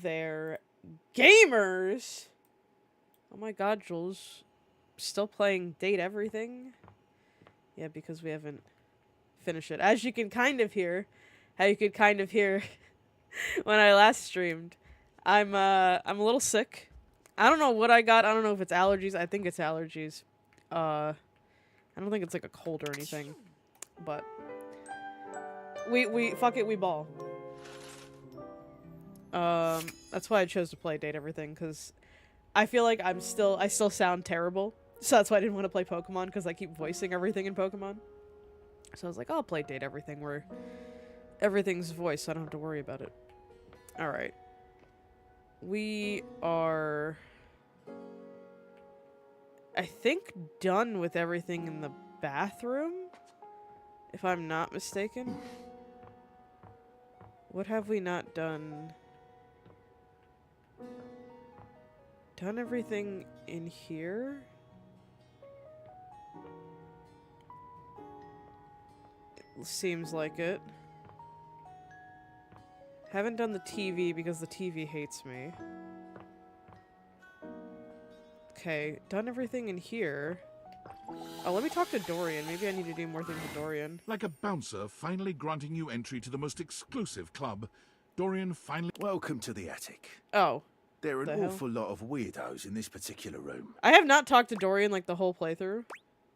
There, gamers! Oh my god, Jules. Still playing Date Everything? Yeah, because we haven't finished it. As you can kind of hear, how you could kind of hear when I last streamed, I'm a little sick. I don't know what I got. I don't know if it's allergies. I think it's allergies. I don't think it's like a cold or anything. But fuck it, we ball. That's why I chose to play Date Everything, because I feel like I still sound terrible. So that's why I didn't want to play Pokemon, because I keep voicing everything in Pokemon. So I was like, I'll play Date Everything, where everything's voiced, so I don't have to worry about it. Alright. We are, I think, done with everything in the bathroom, if I'm not mistaken. What have we not done? Done everything in here? It seems like it. Haven't done the TV because the TV hates me. Okay, done everything in here. Oh, let me talk to Dorian. Maybe I need to do more things with Dorian. Like a bouncer finally granting you entry to the most exclusive club, Dorian finally... Welcome to the attic. Oh. There are an awful lot of weirdos in this particular room. I have not talked to Dorian like the whole playthrough.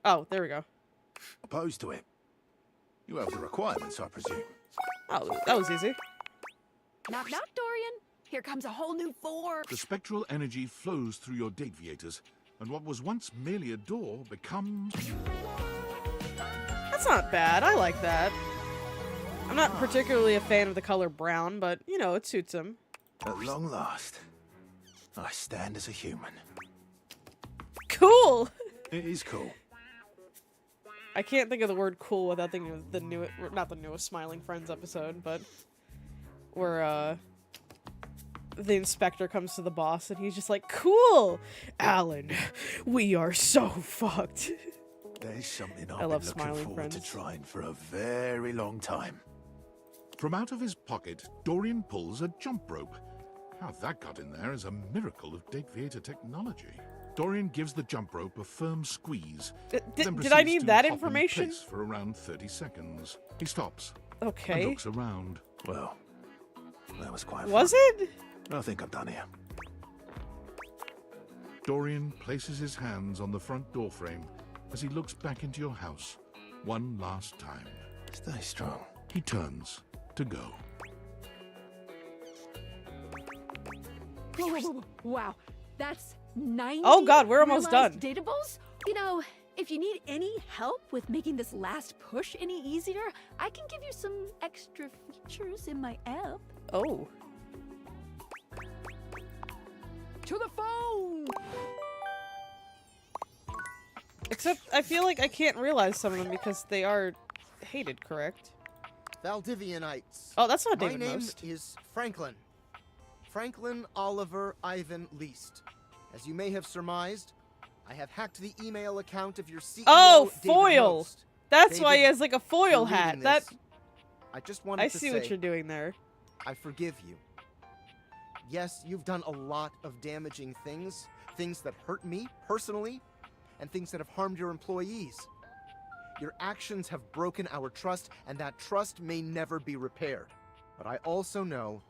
Oh, there we go. Opposed to it. You have the requirements, I presume. Oh, that was easy. Knock, knock, Dorian. Here comes a whole new form. The spectral energy flows through your Dateviators, and what was once merely a door becomes... That's not bad. I like that. I'm not particularly a fan of the color brown, but, you know, it suits him. At long last, I stand as a human. Cool! It is cool. I can't think of the word cool without thinking of the new, not the newest Smiling Friends episode, but where, the inspector comes to the boss and he's just like, cool! Alan, we are so fucked. There's something I I've love been looking Smiling forward Friends. to trying for a very long time. From out of his pocket, Dorian pulls a jump rope. How that got in there is a miracle of Dateviator technology. Dorian gives the jump rope a firm squeeze. Did I need that information? For around 30 seconds. He stops. Okay. And looks around. Well, that was quite Was fun. it? I think I'm done here. Dorian places his hands on the front door frame as he looks back into your house one last time. Stay strong. He turns to go. Wow, that's 90. Oh god, we're almost realized done. Datables? You know, if you need any help with making this last push any easier, I can give you some extra features in my app. Oh. To the phone! Except, I feel like I can't realize some of them because they are hated, correct? Valdivianites. Oh, that's not My David name Most. is Franklin. Franklin Oliver Ivan Least. As you may have surmised, I have hacked the email account of your CEO, Oh, David foil! Most. That's why he David, has like a foil if you're hat. reading That this, I just wanted I to see say, what you're doing there. I forgive you. Yes, you've done a lot of damaging things, things that hurt me personally, and things that have harmed your employees. Your actions have broken our trust, and that trust may never be repaired. But I also know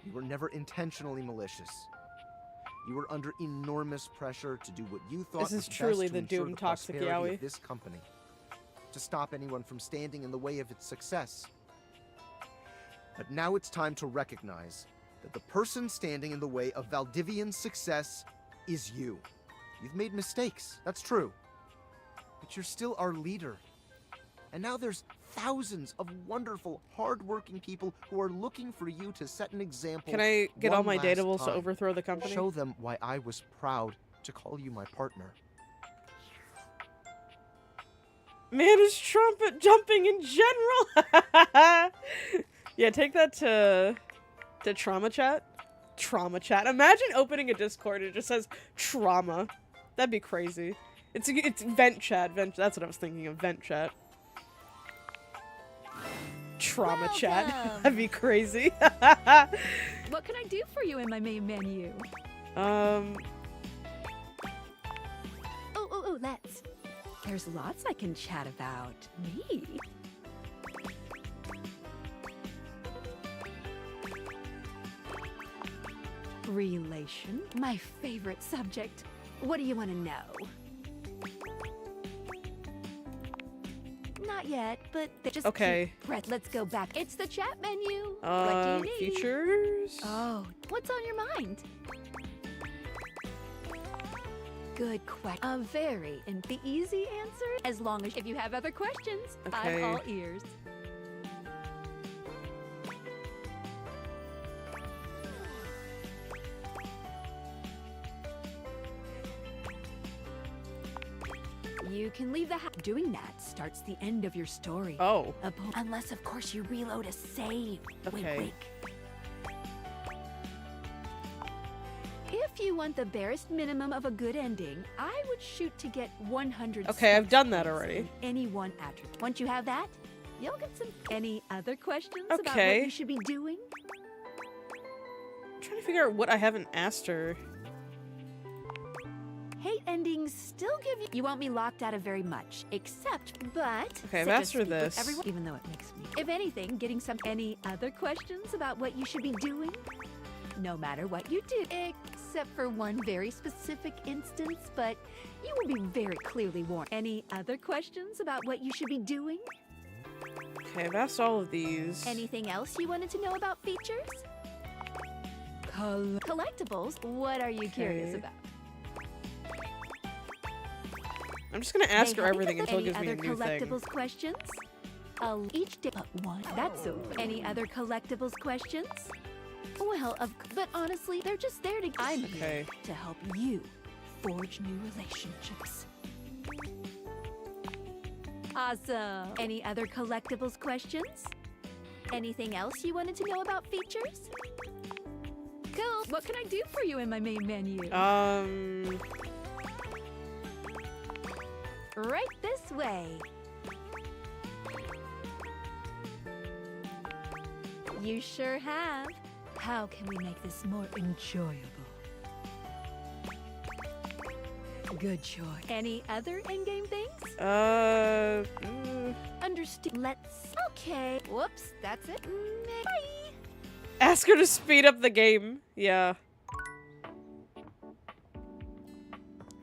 you were never intentionally malicious. You were under enormous pressure to do what you thought This is was best truly to the ensure Doom the Toxic prosperity Yaoi. of this company, to stop anyone from standing in the way of its success. But now it's time to recognize that the person standing in the way of Valdivian's success is you. You've made mistakes, that's true. But you're still our leader. And now there's thousands of wonderful, hard-working people who are looking for you to set an example. Can I get all one my last datables to time. overthrow the company? Show them why I was proud to call you my partner. Man is trumpet jumping in general. Yeah, take that to trauma chat. Trauma chat. Imagine opening a Discord and it just says trauma. That'd be crazy. It's vent chat. That's what I was thinking of. Vent chat. Trauma chat. That'd be crazy. What can I do for you in my main menu? Oh, let's. There's lots I can chat about. Me? Relation? My favorite subject. What do you want to know? Not yet, but just Okay. keep breath. Let's go back. It's the chat menu. What do you need? Features? Oh, what's on your mind? Good question. A very and the easy answer, as long as if you have other questions, Okay. I'm all ears. You can leave the house. Doing that starts the end of your story. Oh. Unless, of course, you reload a save. Okay. Wink. If you want the barest minimum of a good ending, I would shoot to get 100. Okay, I've done that points already. in any one attribute. Once you have that, you'll get some. Any other questions about Okay. what you should be doing? I'm trying to figure out what I haven't asked her. Hate endings still give you. You won't be locked out of very much, except, but. Okay, I've so to asked her speak with this. Everyone, even though it makes me. If anything, getting some. Any other questions about what you should be doing? No matter what you do, except for one very specific instance, but you will be very clearly warned. Any other questions about what you should be doing? Okay, I've asked all of these. Anything else you wanted to know about features? Collectibles? What are you curious Okay. about? I'm just gonna ask They her have everything until it any gives me a other new thing. collectibles questions? Each day but one. That's so. Any other collectibles questions? Well, but honestly, they're just there to. I'm Okay. here to help you forge new relationships. Awesome. Any other collectibles questions? Anything else you wanted to know about features? Cool. What can I do for you in my main menu? Right this way. You sure have. How can we make this more enjoyable? Good choice. Any other in-game things? Understand. Let's. Okay. Whoops. That's it. Bye. Ask her to speed up the game. Yeah.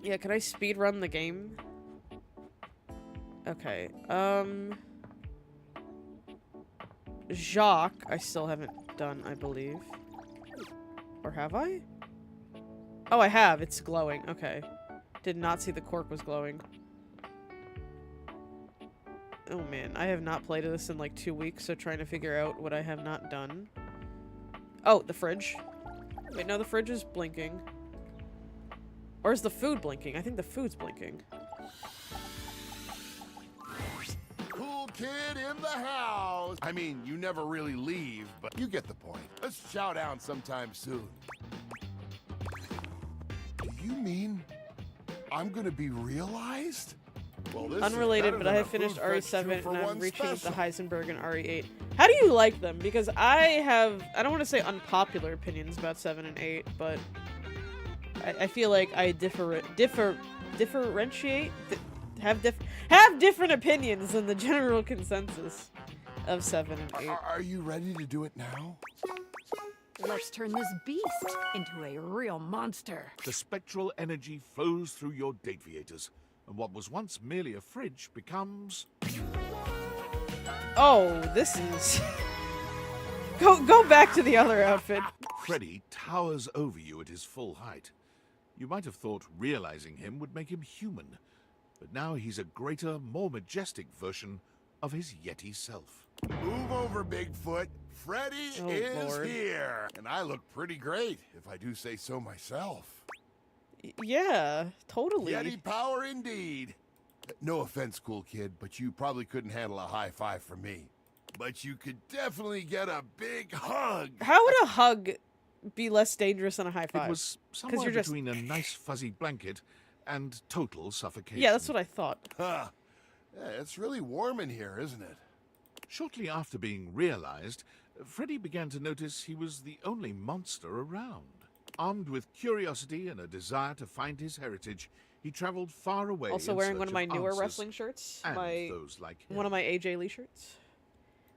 Yeah, can I speed run the game? Okay. Jacques, I still haven't done, I believe. Or have I? Oh, I have. It's glowing. Okay. Did not see the cork was glowing. Oh man, I have not played this in like 2 weeks, so trying to figure out what I have not done. Oh, the fridge. Wait, no, the fridge is blinking. Or is the food blinking? I think the food's blinking. Cool kid in the house. I mean, you never really leave, but you get the point. Let's chow down sometime soon. Do you mean I'm gonna be realized? Well, this is Unrelated, better but than I a have finished food fetch RE7 2 for and I'm one reaching the special. Heisenberg and RE8. How do you like them? Because I don't want to say unpopular opinions about 7 and 8, but I feel like I have different opinions than the general consensus of 7 and 8. Are you ready to do it now? Let's turn this beast into a real monster. The spectral energy flows through your Dateviators, and what was once merely a fridge becomes... Oh, this is... Go back to the other outfit. Freddy towers over you at his full height. You might have thought realizing him would make him human, but now he's a greater, more majestic version of his Yeti self. Move over, Bigfoot. Freddy Oh, is Lord. here. And I look pretty great, if I do say so myself. Yeah, totally. Yeti power indeed. No offense, cool kid, but you probably couldn't handle a high five from me. But you could definitely get a big hug. How would a hug be less dangerous than a high five? It was somewhere you're just- between a nice fuzzy blanket and total suffocation. Yeah, that's what I thought. Huh. Yeah, it's really warm in here, isn't it? Shortly after being realized, Freddy began to notice he was the only monster around. Armed with curiosity and a desire to find his heritage, he traveled far away. Also in wearing one search of my newer answers, wrestling shirts. and My those like him. one of my AJ Lee shirts.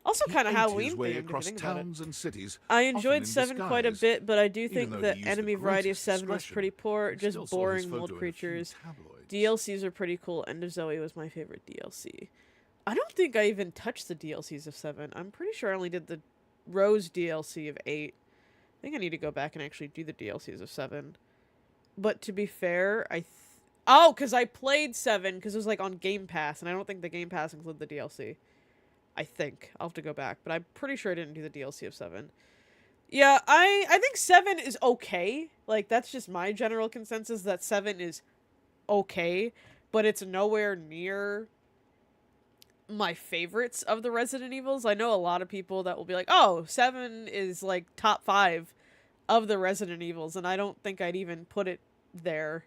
Also He kind of ate Halloween his way themed, if you across think about it. towns and cities. I often enjoyed in 7 quite a disguise, bit, but I do even think though the he used enemy variety of greatest 7 was discretion pretty poor. and Just still saw his boring photo mold in a few creatures. tabloids. DLCs are pretty cool. End of Zoe was my favorite DLC. I don't think I even touched the DLCs of 7. I'm pretty sure I only did the Rose DLC of 8. I think I need to go back and actually do the DLCs of 7. But to be fair, oh, because I played 7 because it was like on Game Pass, and I don't think the Game Pass included the DLC. I think. I'll have to go back, but I'm pretty sure I didn't do the DLC of 7. Yeah, I think 7 is okay. Like, that's just my general consensus, that 7 is okay, but it's nowhere near my favorites of the Resident Evils. I know a lot of people that will be like, oh, 7 is like top 5 of the Resident Evils, and I don't think I'd even put it there.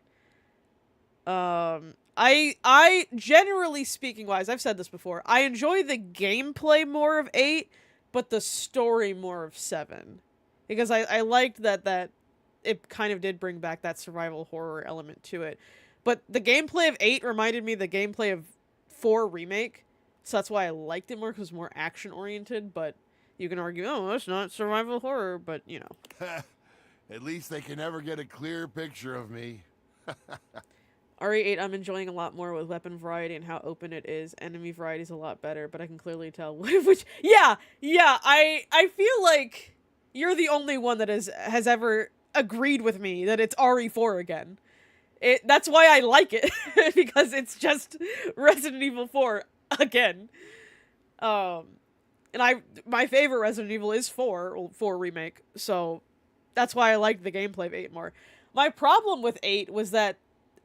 I generally speaking wise, I've said this before, I enjoy the gameplay more of 8, but the story more of 7. Because I liked that it kind of did bring back that survival horror element to it. But the gameplay of 8 reminded me of the gameplay of 4 Remake, so that's why I liked it more, because it was more action-oriented, but you can argue, oh, that's not survival horror, but, you know. At least they can never get a clear picture of me. RE8 I'm enjoying a lot more with weapon variety and how open it is. Enemy variety is a lot better, but I can clearly tell which... Yeah, I feel like you're the only one that has ever agreed with me that it's RE4 again. That's why I like it, because it's just Resident Evil 4 again. And my favorite Resident Evil is 4 Remake, so that's why I liked the gameplay of 8 more. My problem with 8 was that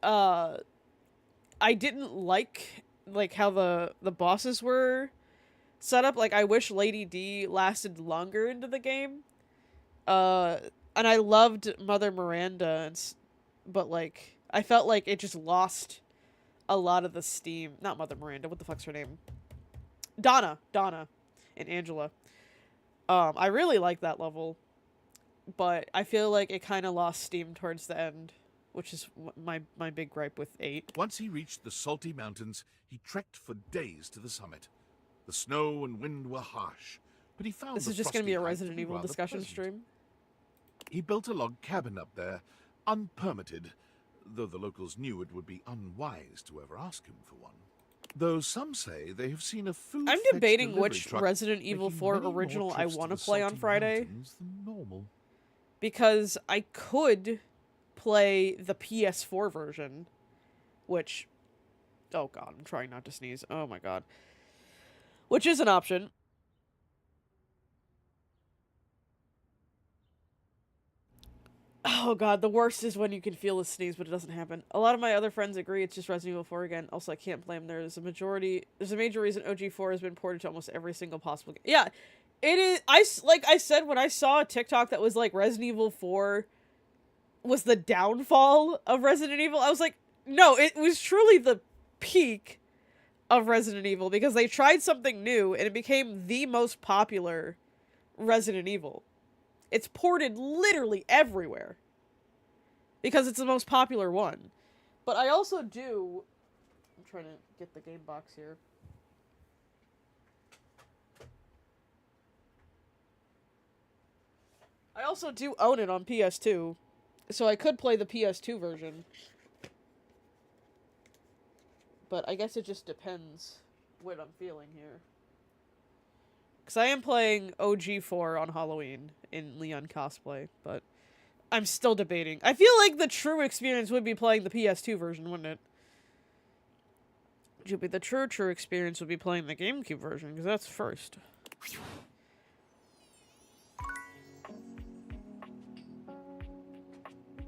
I didn't like how the bosses were set up. Like, I wish Lady D lasted longer into the game. And I loved Mother Miranda, but like I felt like it just lost a lot of the steam. Not Mother Miranda, what the fuck's her name? Donna and Angela. I really like that level, but I feel like it kind of lost steam towards the end, which is my big gripe with 8. Once he reached the salty mountains, he trekked for days to the summit. The snow and wind were harsh, but he found This the is just going to be a frosty height Resident Evil rather discussion pleasant. stream. He built a log cabin up there, unpermitted, though the locals knew it would be unwise to ever ask him for one. Though some say they have seen a food I'm fetch debating delivery which truck Resident Evil making 4 many more original I trips to want to the play on salty Friday, mountains than normal. because I could play the PS4 version, which, oh god, I'm trying not to sneeze. Oh my god. Which is an option. Oh god, the worst is when you can feel the sneeze, but it doesn't happen. A lot of my other friends agree it's just Resident Evil 4 again. Also, I can't blame them. There's a major reason OG4 has been ported to almost every single possible game. Yeah, it is. Like I said, when I saw a TikTok that was like Resident Evil 4 was the downfall of Resident Evil, I was like, no, it was truly the peak of Resident Evil, because they tried something new and it became the most popular Resident Evil. It's ported literally everywhere because it's the most popular one. But I also do... I'm trying to get the game box here. I also do own it on PS2, so I could play the PS2 version. But I guess it just depends what I'm feeling here. Because I am playing OG4 on Halloween in Leon cosplay, but I'm still debating. I feel like the true experience would be playing the PS2 version, wouldn't it? The true experience would be playing the GameCube version, because that's first.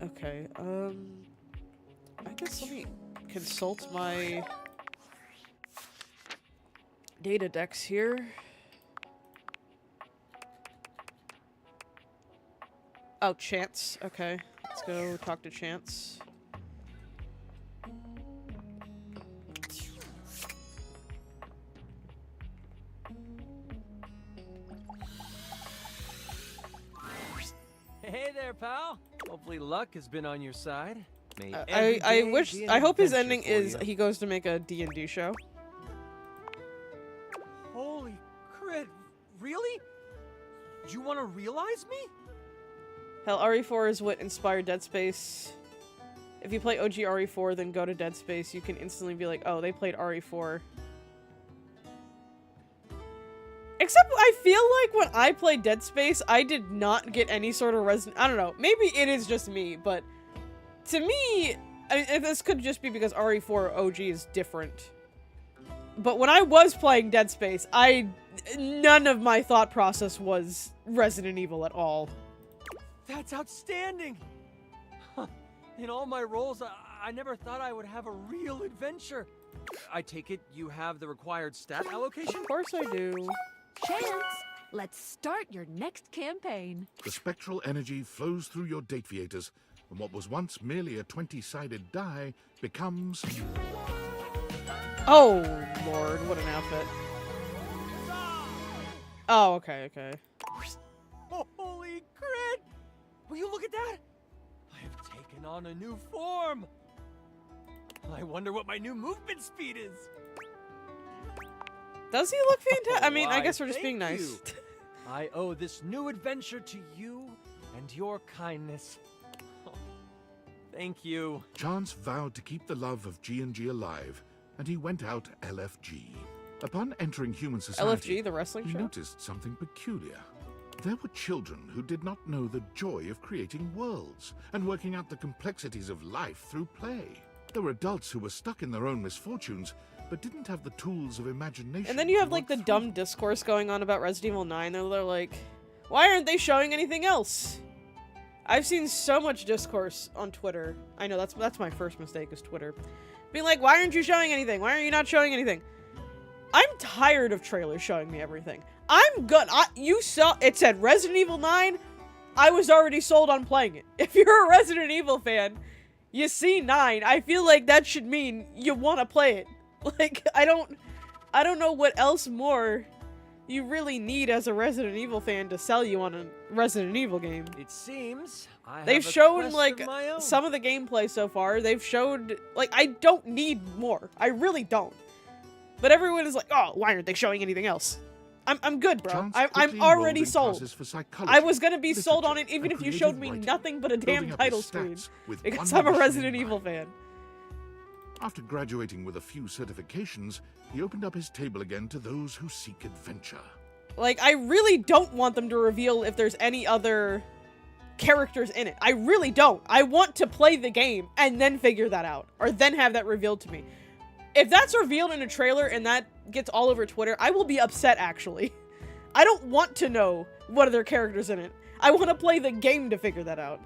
Okay, I guess let me consult my data decks here. Oh, Chance. Okay, let's go talk to Chance. there, pal. Hopefully luck has been on your side. May every I day wish, be an I hope his adventure ending for is you. he goes to make a D&D show. Holy crit! Really? You want to realize me? Hell, RE4 is what inspired Dead Space. If you play OG RE4, then go to Dead Space, you can instantly be like, oh, they played RE4. Except I feel like when I played Dead Space, I did not get any sort of I don't know, maybe it is just me, but to me, this could just be because RE4 OG is different. But when I was playing Dead Space, none of my thought process was Resident Evil at all. That's outstanding! In all my roles, I never thought I would have a real adventure. I take it you have the required stat allocation? Of course I do. Chance, let's start your next campaign. The spectral energy flows through your date viators, and what was once merely a 20-sided die becomes... Oh, Lord, what an outfit. Oh, okay. Holy crit! Will you look at that? I have taken on a new form. I wonder what my new movement speed is. Does he look fantastic? I mean, I Why, guess we're just being thank nice. you. I owe this new adventure to you and your kindness. Thank you. Chance vowed to keep the love of G&G alive, and he went out LFG. Upon entering human society, LFG, the wrestling he show? noticed something peculiar. There were children who did not know the joy of creating worlds and working out the complexities of life through play. There were adults who were stuck in their own misfortunes, but didn't have the tools of imagination. And then you have, to like, the work dumb through. discourse going on about Resident Evil 9. They're like, why aren't they showing anything else? I've seen so much discourse on Twitter. I know, that's my first mistake, is Twitter. Being like, why aren't you showing anything? Why are you not showing anything? I'm tired of trailers showing me everything. You saw, it said Resident Evil 9, I was already sold on playing it. If you're a Resident Evil fan, you see 9, I feel like that should mean you want to play it. Like, I don't know what else more you really need as a Resident Evil fan to sell you on a Resident Evil game. It seems They've have a shown, quest like, of my own. some of the gameplay so far. They've showed, like, I don't need more. I really don't. But everyone is like, oh, why aren't they showing anything else? I'm good, bro. Chance I'm quickly already enrolled in sold. classes for psychology, I was gonna be sold on it literature, even and if you showed creative me writing, nothing but a damn building up title his screen. stats with Because one I'm a mission Resident in Evil mind. fan. After graduating with a few certifications, he opened up his table again to those who seek adventure. Like, I really don't want them to reveal if there's any other characters in it. I really don't. I want to play the game and then figure that out. Or then have that revealed to me. If that's revealed in a trailer and that gets all over Twitter, I will be upset, actually. I don't want to know what other characters in it. I want to play the game to figure that out.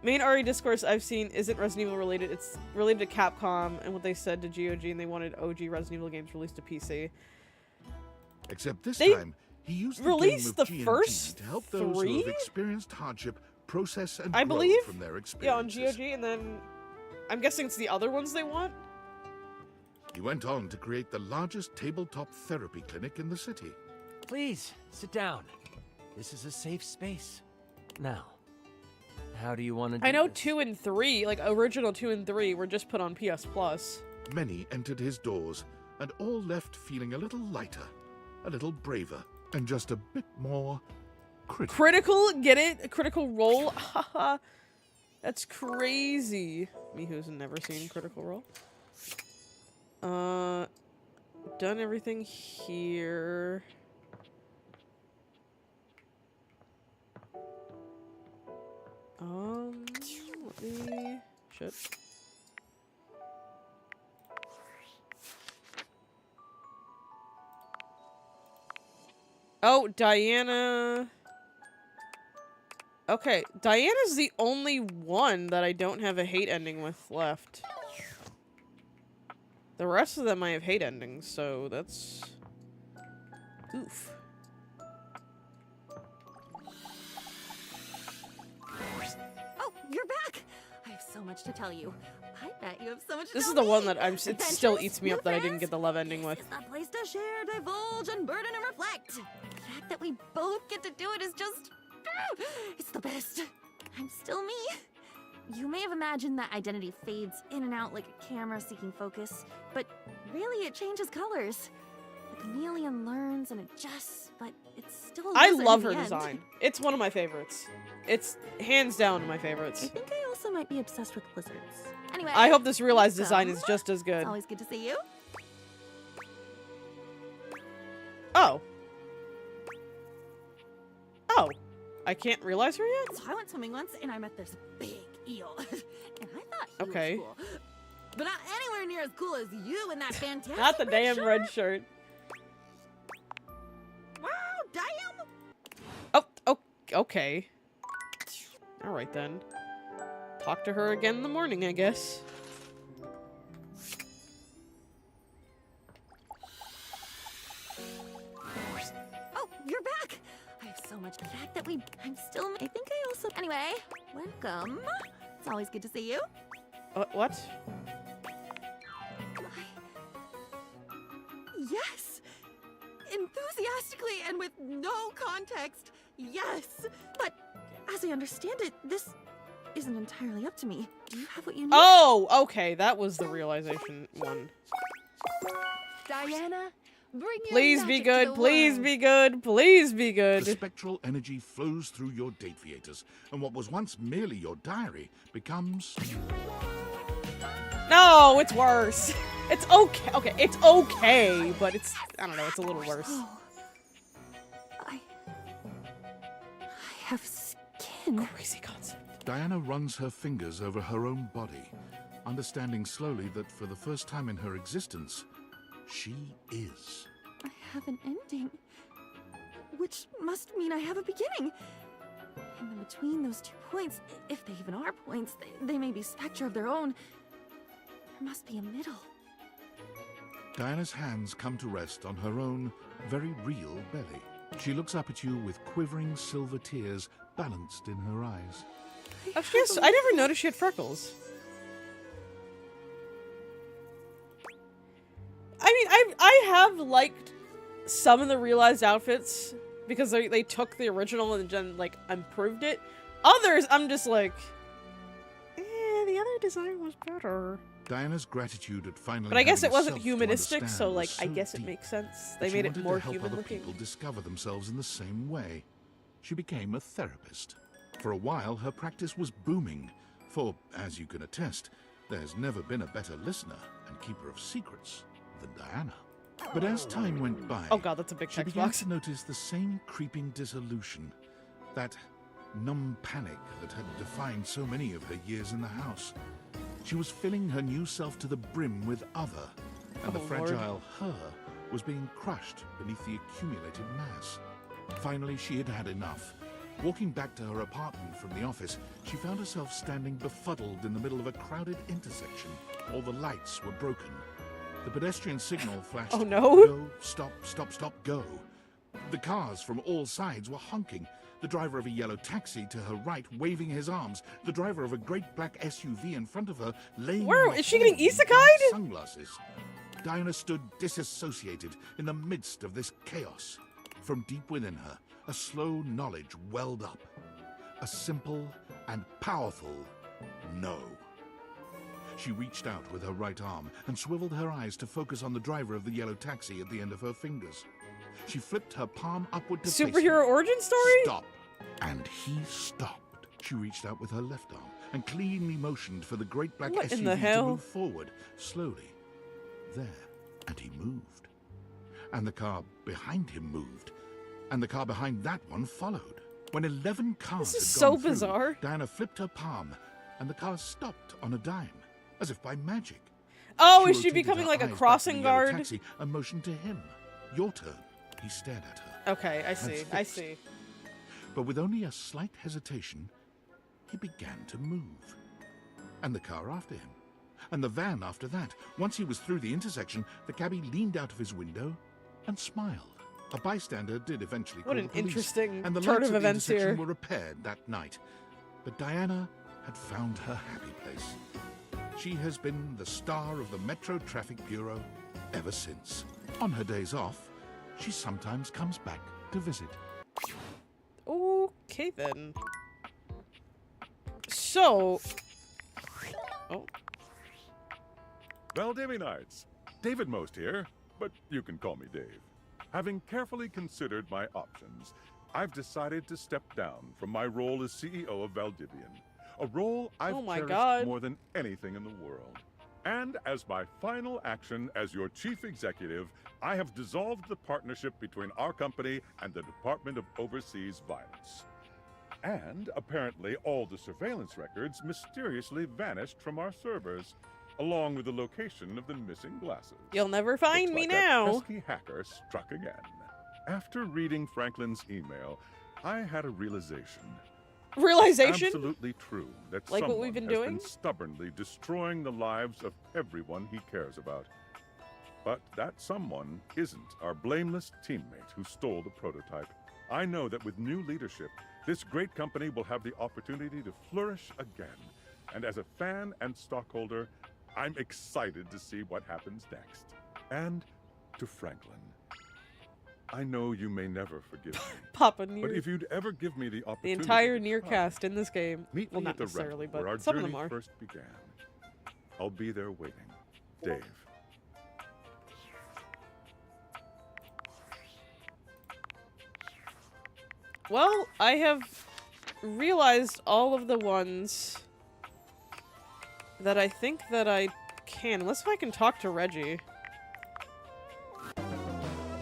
Main RE discourse I've seen isn't Resident Evil related. It's related to Capcom and what they said to GOG, and they wanted OG Resident Evil games released to PC. Except this They time, he used the released game of the G&G first to help those who 3? have experienced hardship process and I grow believe. from their Yeah, on experiences. GOG, and then I'm guessing it's the other ones they want? He went on to create the largest tabletop therapy clinic in the city. Please, sit down. This is a safe space. Now, how do you want to do I know this? 2 and 3, like original 2 and 3, were just put on PS Plus. Many entered his doors, and all left feeling a little lighter, a little braver, and just a bit more critical. Critical, get it? A Critical Role? Haha. That's crazy. Me who's never seen Critical Role. Done everything here. Let me... Shit. Oh, Diana... Okay, Diana's the only one that I don't have a hate ending with left. The rest of them I have hate endings, so that's... Oof. Oh, you're back! I have so much to tell you. I bet you have so much to This tell is the me. one that it still Adventures, eats me up new that I didn't fans. get the love ending with. This is the place to share, divulge, unburden, and reflect. The fact that we both get to do it is just... it's the best. I'm still me. You may have imagined that identity fades in and out like a camera seeking focus, but really it changes colors. The chameleon learns and adjusts, but it's still a I lizard love in her the end. design. It's one of my favorites. It's hands down my I favorites. think I also might be obsessed with lizards. Anyway, I hope this realized design is welcome. just as good. It's always good to see you. Oh. Oh. I can't realize her yet? So I went swimming once and I met this big eel. And I thought he Okay. was cool. But not anywhere near as cool as you in that fantastic Not the red damn shirt. red shirt. Wow, damn! Oh, okay. Alright then. Talk to her again in the morning, I guess. Oh, you're back! I have so much. The fact that I'm still. I think I also. Anyway, welcome. It's always good to see you. What? Yes! Enthusiastically and with no context, yes! But as I understand it, this isn't entirely up to me. Do you have what you need? Oh, okay. That was the realization one. Diana, bring your Please be magic to good. the Please world. be good. Please be The good. spectral energy flows through your dateviators, and what was once merely your diary becomes... No, it's worse. It's okay. Okay, it's okay, but it's, I don't know, it's a little worse. Oh. I have skin. Crazy concept. Diana runs her fingers over her own body, understanding slowly that for the first time in her existence, she is. I have an ending. Which must mean I have a beginning. And then between those 2 points, if they even are points, they may be spectra of their own. There must be a middle. Diana's hands come to rest on her own, very real belly. She looks up at you with quivering silver tears balanced in her eyes. Oh, I never noticed she had freckles. I mean, I have liked some of the realized outfits because they took the original and then like improved it. Others, I'm just like, the other design was better. Diana's gratitude at finally But I guess having it wasn't self to humanistic, understand so was like I so guess it deep makes sense. that They she made it wanted more to help human other looking. people discover themselves in the same way. She became a therapist. For a while, her practice was booming. For, as you can attest, there's never been a better listener and keeper of secrets than Diana. But as time went by, Oh god, that's a big she text began box. to notice the same creeping dissolution, that numb panic that had defined so many of her years in the house. She was filling her new self to the brim with other, and the Oh, Lord. fragile her was being crushed beneath the accumulated mass. Finally, she had had enough. Walking back to her apartment from the office, she found herself standing befuddled in the middle of a crowded intersection. All the lights were broken. The pedestrian signal flashed. Oh, no. Go, stop, stop, stop, go. The cars from all sides were honking. The driver of a yellow taxi to her right waving his arms. The driver of a great black SUV in front of her laying Where- on the is she getting floor with isekai'd? sunglasses. Diana stood disassociated in the midst of this chaos. From deep within her, a slow knowledge welled up. A simple and powerful no. She reached out with her right arm and swiveled her eyes to focus on the driver of the yellow taxi at the end of her fingers. She flipped her palm upward to face him. Superhero origin story? Stop. And he stopped. She reached out with her left arm and cleanly motioned for the great black What SUV in the to hell? move forward, slowly. There. And he moved. And the car behind him moved. And the car behind that one followed. When 11 cars This is had so gone through, bizarre. Diana flipped her palm, and the car stopped on a dime, as if by magic. Oh, is she rotated becoming her like a eyes back to crossing the yellow guard? taxi and motioned to him. Your turn. He stared at her. Okay, I see. I fixed. see. But with only a slight hesitation, he began to move. And the car after him. And the van after that. Once he was through the intersection, the cabbie leaned out of his window and smiled. A bystander did eventually call What an the police, interesting and the turn lights of at the events intersection here. were repaired that night. But Diana had found her happy place. She has been the star of the Metro Traffic Bureau ever since. On her days off, she sometimes comes back to visit. Okay then. So... Oh. Valdivinites, David Most here, but you can call me Dave. Having carefully considered my options, I've decided to step down from my role as CEO of Valdivian, a role I've Oh my cherished God. more than anything in the world. And as my final action as your chief executive, I have dissolved the partnership between our company and the Department of Overseas Violence. And apparently all the surveillance records mysteriously vanished from our servers, along with the location of the missing glasses. You'll never find Looks me like that now. pesky hacker struck again. After reading Franklin's email, I had a realization. Realization? Absolutely true that Like what someone we've been has doing? been stubbornly destroying the lives of everyone he cares about. But that someone isn't our blameless teammate who stole the prototype. I know that with new leadership, this great company will have the opportunity to flourish again. And as a fan and stockholder, I'm excited to see what happens next. And to Franklin, I know you may never forgive me, Papa but Near. if you'd ever give me the The opportunity entire to Near try, cast in this game. meet Well, me not at the necessarily, rental where our but some of journey them are. first began. I'll be there waiting. Dave. Well, I have realized all of the ones that I think that I can. Unless if I can talk to Reggie.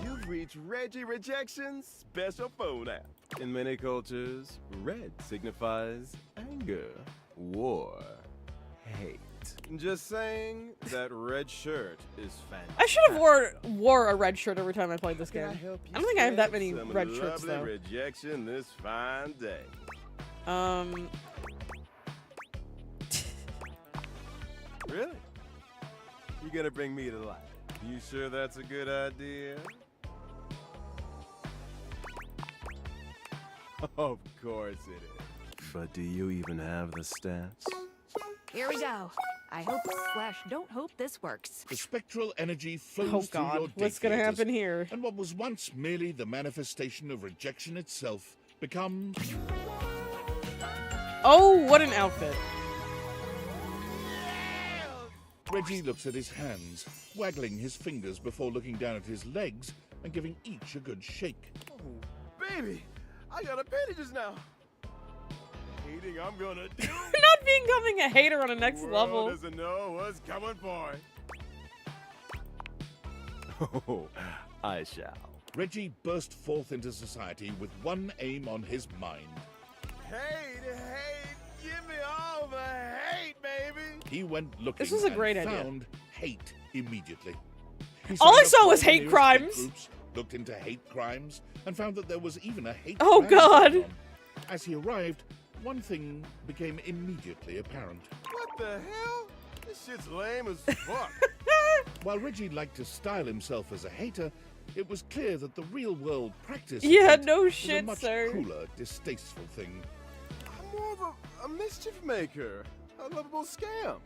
You've reached Reggie Rejection's special phone app. In many cultures, red signifies anger, war, hate. Just saying that red shirt is fantastic. I should have wore a red shirt every time I played this game. I don't think I have that many Some red shirts lovely though. rejection this fine day. Really? You gonna bring me to life? You sure that's a good idea? Of course it is. But do you even have the stats? Here we go. I hope / don't hope this works. The spectral energy flows Oh through your god, what's gonna data happen here? and what was once merely the manifestation of rejection itself becomes... Oh, what an outfit. Reggie looks at his hands, waggling his fingers before looking down at his legs and giving each a good shake. Oh, baby, I got appendages now. Hating I'm gonna do. Not becoming a hater on a next level. World doesn't know what's coming for it. Oh, I shall. Reggie burst forth into society with one aim on his mind. Hate, give me all the hate, baby. He went looking This was a and great idea. found hate immediately. He All I signed up saw for was the hate nearest crimes. groups, looked into hate crimes, and found that there was even a hate Oh, crime God. going on. As he arrived, one thing became immediately apparent. What the hell? This shit's lame as fuck. While Reggie liked to style himself as a hater, it was clear that the real-world practice of Yeah, hate no was a shit, much sir. cooler, distasteful thing. I'm more of a mischief maker, a lovable scam.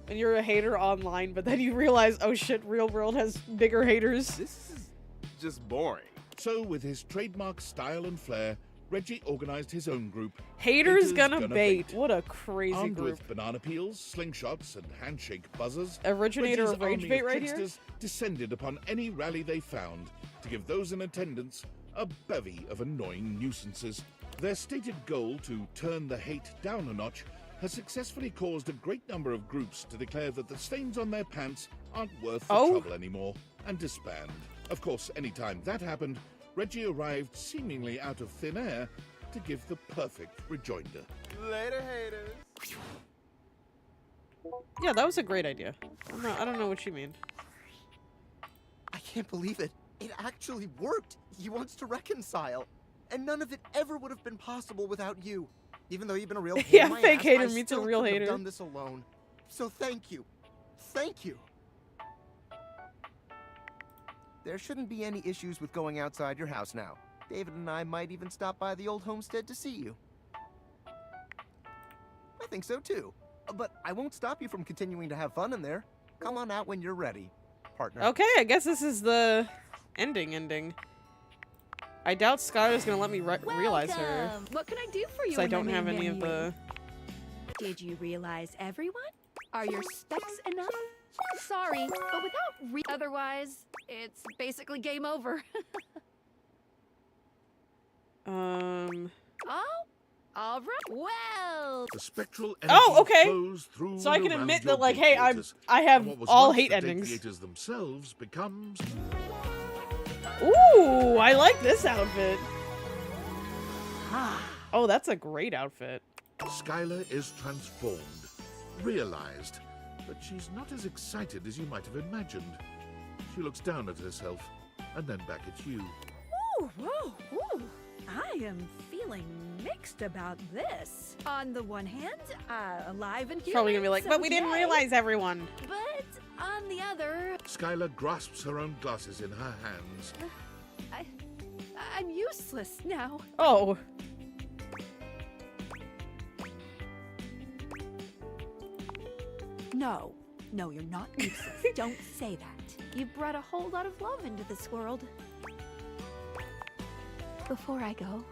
And you're a hater online, but then you realize, oh shit, real world has bigger haters. This is just boring. So, with his trademark style and flair, Reggie organized his own group. Haters Haters gonna Gonna bait. Bait. What a crazy Armed group. with banana peels, slingshots, and handshake buzzers, Originator Reggie's of Rage army Bait of right here? tricksters descended upon any rally they found to give those in attendance a bevy of annoying nuisances. Their stated goal to turn the hate down a notch has successfully caused a great number of groups to declare that the stains on their pants aren't worth the Oh. trouble anymore and disband. Of course, anytime that happened, Reggie arrived seemingly out of thin air to give the perfect rejoinder. Later, haters. Yeah, that was a great idea. I don't know what you mean. I can't believe it. It actually worked. He wants to reconcile. And none of it ever would have been possible without you. Even though you've been a real pain Yeah, in my fake ass, hater I meets a still real couldn't hater. have done this alone. So thank you. Thank you. There shouldn't be any issues with going outside your house now. David and I might even stop by the old homestead to see you. I think so too. But I won't stop you from continuing to have fun in there. Come on out when you're ready, partner. Okay, I guess this is the ending. I doubt Skylar's gonna let me realize her. Welcome. What can I do for you? Because I in my don't have main any of menu? the Did you realize everyone? Are your specs enough? Sorry, but without otherwise, it's basically game over. Oh, all right. Well. The spectral energy okay. flows through So I and can around admit your that, like, date hey, creators, I have and what was all once hate the date endings. creators themselves becomes Ooh, I like this outfit. Oh, that's a great outfit. Skylar is transformed, realized, but she's not as excited as you might have imagined. She looks down at herself, and then back at you. Ooh, whoa, ooh. I am feeling mixed about this. On the one hand, alive and human. Probably gonna be like, but we didn't okay. realize everyone. But on the other, Skylar grasps her own glasses in her hands. I'm useless now. Oh. No, you're not useless. Don't say that. You've brought a whole lot of love into this world. Before I go,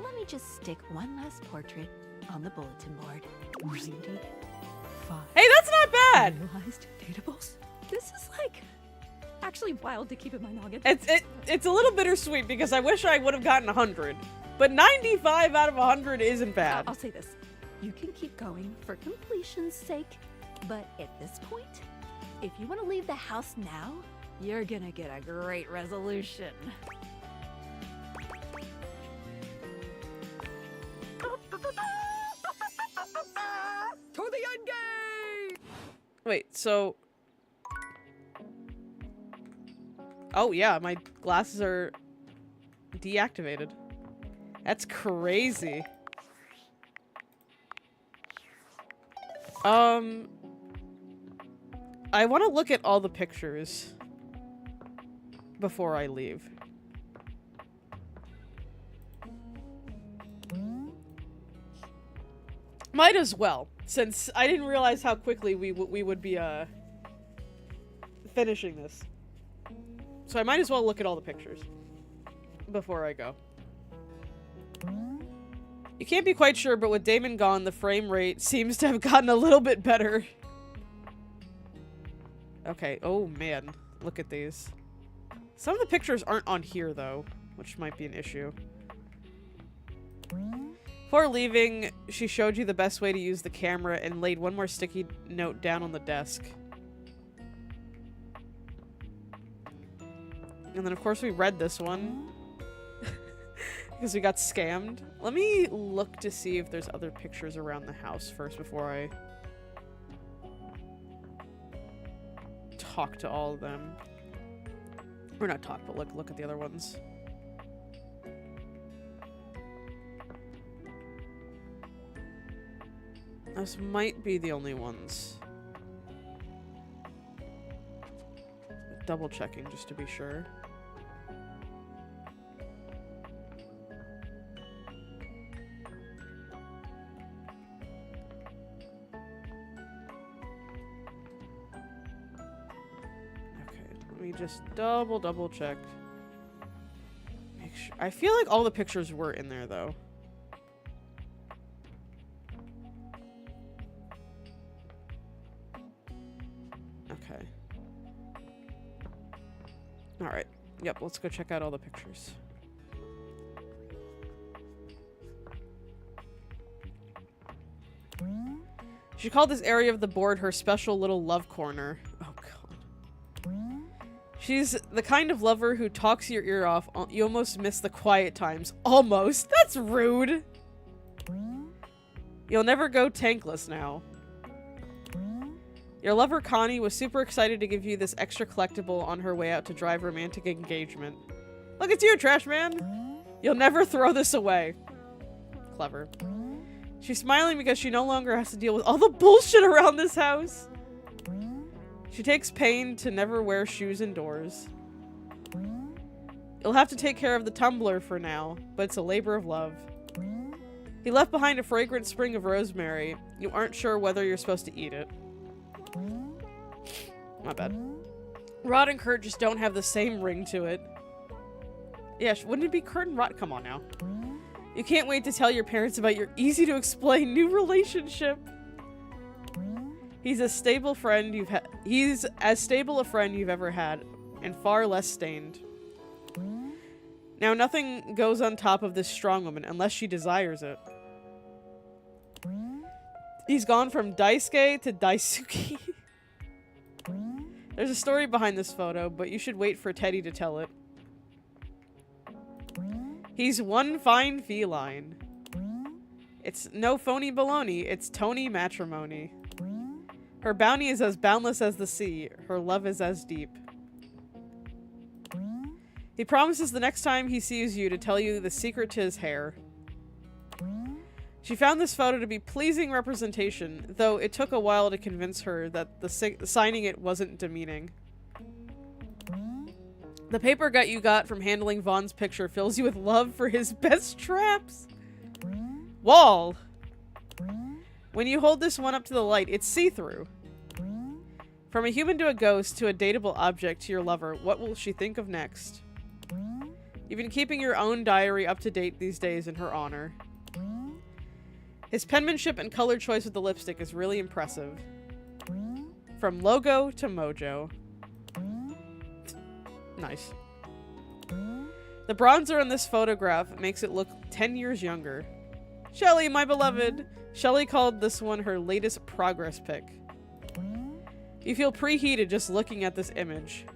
let me just stick one last portrait on the bulletin board. 95. Hey, that's not bad. Realized datables. This is like actually wild to keep in my noggin. It's a little bittersweet because I wish I would have gotten 100, but 95 out of 100 isn't bad. I'll say this. You can keep going for completion's sake, but at this point, if you want to leave the house now, you're gonna get a great resolution. To the end game! Wait, so... Oh yeah, my glasses are deactivated. That's crazy. I want to look at all the pictures before I leave. Might as well, since I didn't realize how quickly we would be finishing this. So I might as well look at all the pictures before I go. You can't be quite sure, but with Damon gone, the frame rate seems to have gotten a little bit better. Okay, oh man, look at these. Some of the pictures aren't on here though, which might be an issue. Before leaving, she showed you the best way to use the camera and laid one more sticky note down on the desk. And then of course we read this one. Because we got scammed. Let me look to see if there's other pictures around the house first before I talk to all of them. Or not talk, but look at the other ones. Those might be the only ones. Double checking just to be sure. Just double check. Make sure. I feel like all the pictures were in there though. Okay. Alright. Yep, let's go check out all the pictures. She called this area of the board her special little love corner. Oh god. She's the kind of lover who talks your ear off. You almost miss the quiet times. Almost. That's rude. You'll never go tankless now. Your lover Connie was super excited to give you this extra collectible on her way out to drive romantic engagement. Look, it's you, trash man. You'll never throw this away. Clever. She's smiling because she no longer has to deal with all the bullshit around this house. She takes pain to never wear shoes indoors. You'll have to take care of the tumbler for now, but it's a labor of love. He left behind a fragrant spring of rosemary. You aren't sure whether you're supposed to eat it. Not bad. Rod and Kurt just don't have the same ring to it. Yeah, wouldn't it be Kurt and Rod? Come on now. You can't wait to tell your parents about your easy-to-explain new relationship. He's a stable friend you've had. He's as stable a friend you've ever had, and far less stained. Now, nothing goes on top of this strong woman unless she desires it. He's gone from Daisuke to Daisuke. There's a story behind this photo, but you should wait for Teddy to tell it. He's one fine feline. It's no phony baloney, it's Tony matrimony. Her bounty is as boundless as the sea, her love is as deep. He promises the next time he sees you to tell you the secret to his hair. She found this photo to be pleasing representation, though it took a while to convince her that signing it wasn't demeaning. The paper gut you got from handling Vaughn's picture fills you with love for his best traps. Wall! When you hold this one up to the light, it's see-through. From a human to a ghost to a dateable object to your lover, what will she think of next? You've been keeping your own diary up to date these days in her honor. His penmanship and color choice with the lipstick is really impressive. From logo to mojo. Nice. The bronzer in this photograph makes it look 10 years younger. Shelly, my beloved! Shelly called this one her latest progress pic. You feel preheated just looking at this image.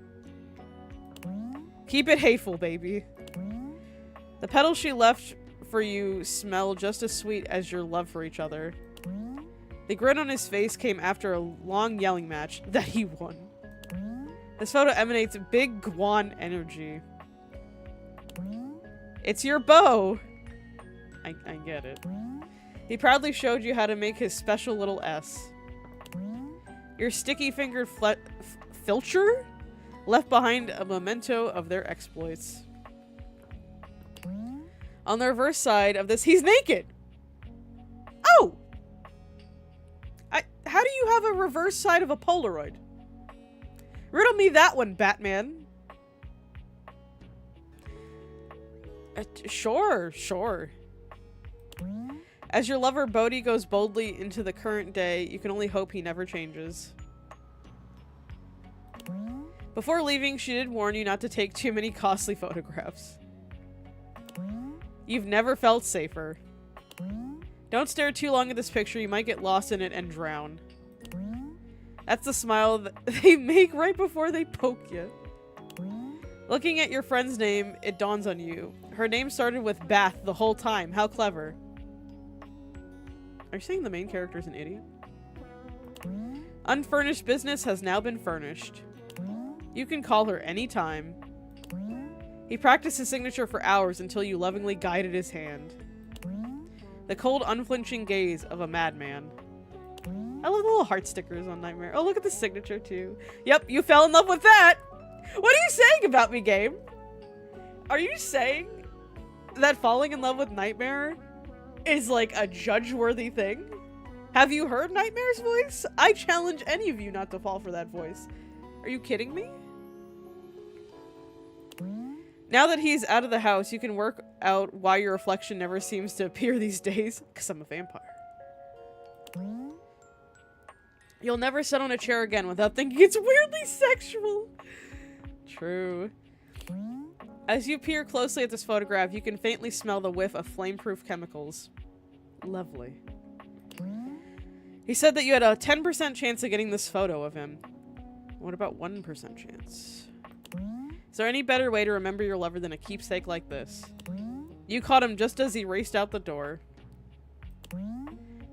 Keep it hateful, baby. The petals she left for you smell just as sweet as your love for each other. The grin on his face came after a long yelling match that he won. This photo emanates big Guan energy. It's your beau! I get it. He proudly showed you how to make his special little S. Your sticky-fingered filcher left behind a memento of their exploits. On the reverse side of this, he's naked! Oh! How do you have a reverse side of a Polaroid? Riddle me that one, Batman. Sure. As your lover Bodhi goes boldly into the current day, you can only hope he never changes. Before leaving, she did warn you not to take too many costly photographs. You've never felt safer. Don't stare too long at this picture, you might get lost in it and drown. That's the smile that they make right before they poke you. Looking at your friend's name, it dawns on you. Her name started with Bath the whole time. How clever. Are you saying the main character is an idiot? Unfurnished business has now been furnished. You can call her anytime. He practiced his signature for hours until you lovingly guided his hand. The cold, unflinching gaze of a madman. I love the little heart stickers on Nightmare. Oh, look at the signature, too. Yep, you fell in love with that! What are you saying about me, game? Are you saying that falling in love with Nightmare is like a judge-worthy thing? Have you heard Nightmare's voice? I challenge any of you not to fall for that voice. Are you kidding me? Now that he's out of the house, you can work out why your reflection never seems to appear these days. Because I'm a vampire. You'll never sit on a chair again without thinking it's weirdly sexual. True. As you peer closely at this photograph, you can faintly smell the whiff of flame-proof chemicals. Lovely. He said that you had a 10% chance of getting this photo of him. What about 1% chance? Is there any better way to remember your lover than a keepsake like this? You caught him just as he raced out the door.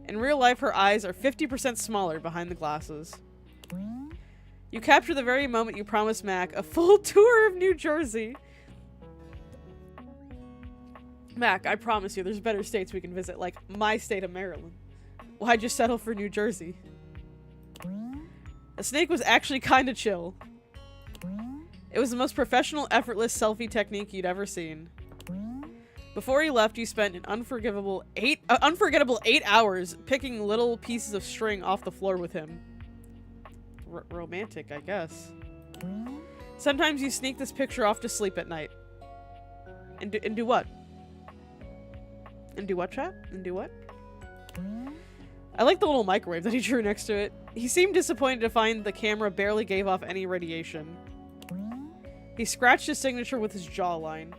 In real life, her eyes are 50% smaller behind the glasses. You capture the very moment you promised Mac a full tour of New Jersey. Mac, I promise you there's better states we can visit, like my state of Maryland. Why'd you settle for New Jersey? The snake was actually kinda chill. It was the most professional, effortless selfie technique you'd ever seen. Before he left, you spent an unforgettable 8 hours picking little pieces of string off the floor with him. Romantic, I guess. Sometimes you sneak this picture off to sleep at night. And do what? And do what, chat? And do what? I like the little microwave that he drew next to it. He seemed disappointed to find the camera barely gave off any radiation. He scratched his signature with his jawline.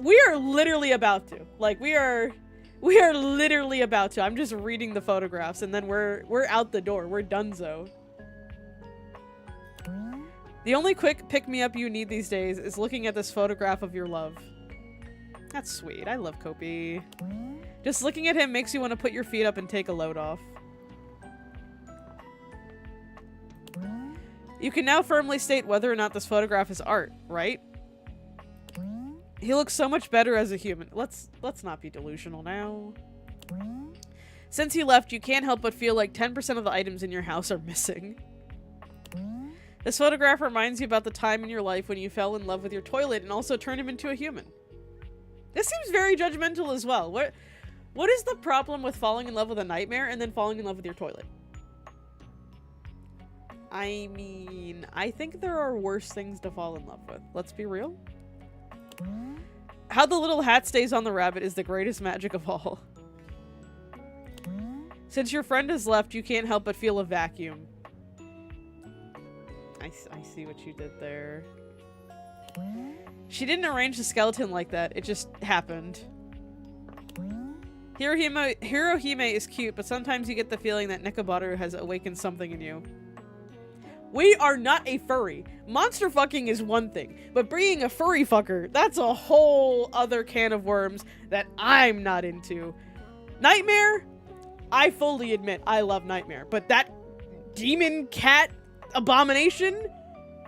We are literally about to. Like, we are literally about to. I'm just reading the photographs and then we're out the door. We're donezo. The only quick pick-me-up you need these days is looking at this photograph of your love. That's sweet. I love Kopi. Just looking at him makes you want to put your feet up and take a load off. You can now firmly state whether or not this photograph is art, right? He looks so much better as a human. Let's not be delusional now. Since he left, you can't help but feel like 10% of the items in your house are missing. This photograph reminds you about the time in your life when you fell in love with your toilet and also turned him into a human. This seems very judgmental as well. What is the problem with falling in love with a nightmare and then falling in love with your toilet? I mean, I think there are worse things to fall in love with. Let's be real. How the little hat stays on the rabbit is the greatest magic of all. Since your friend has left, you can't help but feel a vacuum. I see what you did there. She didn't arrange the skeleton like that. It just happened. Hirohime is cute, but sometimes you get the feeling that Nekobaru has awakened something in you. We are not a furry. Monster fucking is one thing, but being a furry fucker, that's a whole other can of worms that I'm not into. Nightmare? I fully admit I love Nightmare, but that demon cat abomination?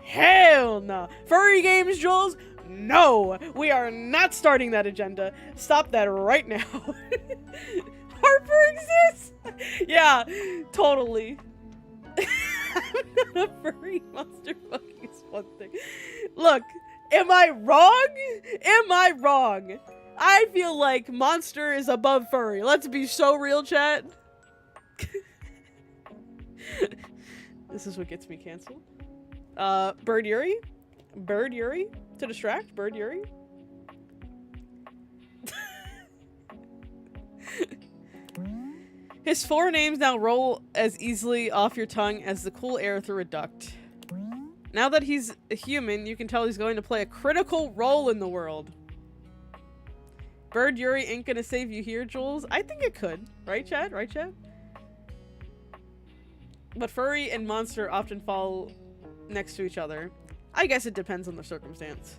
Hell no. Furry games, Jules? No, we are not starting that agenda. Stop that right now. Harper exists? Yeah, totally. I'm not a furry. Monster fucking is one thing. Look, am I wrong? Am I wrong? I feel like monster is above furry. Let's be so real, chat. This is what gets me canceled. Bird Yuri? Bird Yuri? To distract? Bird Yuri? His four names now roll as easily off your tongue as the cool air through a duct. Now that he's a human, you can tell he's going to play a critical role in the world. Bird Yuri ain't gonna save you here, Jules. I think it could. Right, Chad? Right, Chad? But furry and monster often fall next to each other. I guess it depends on the circumstance.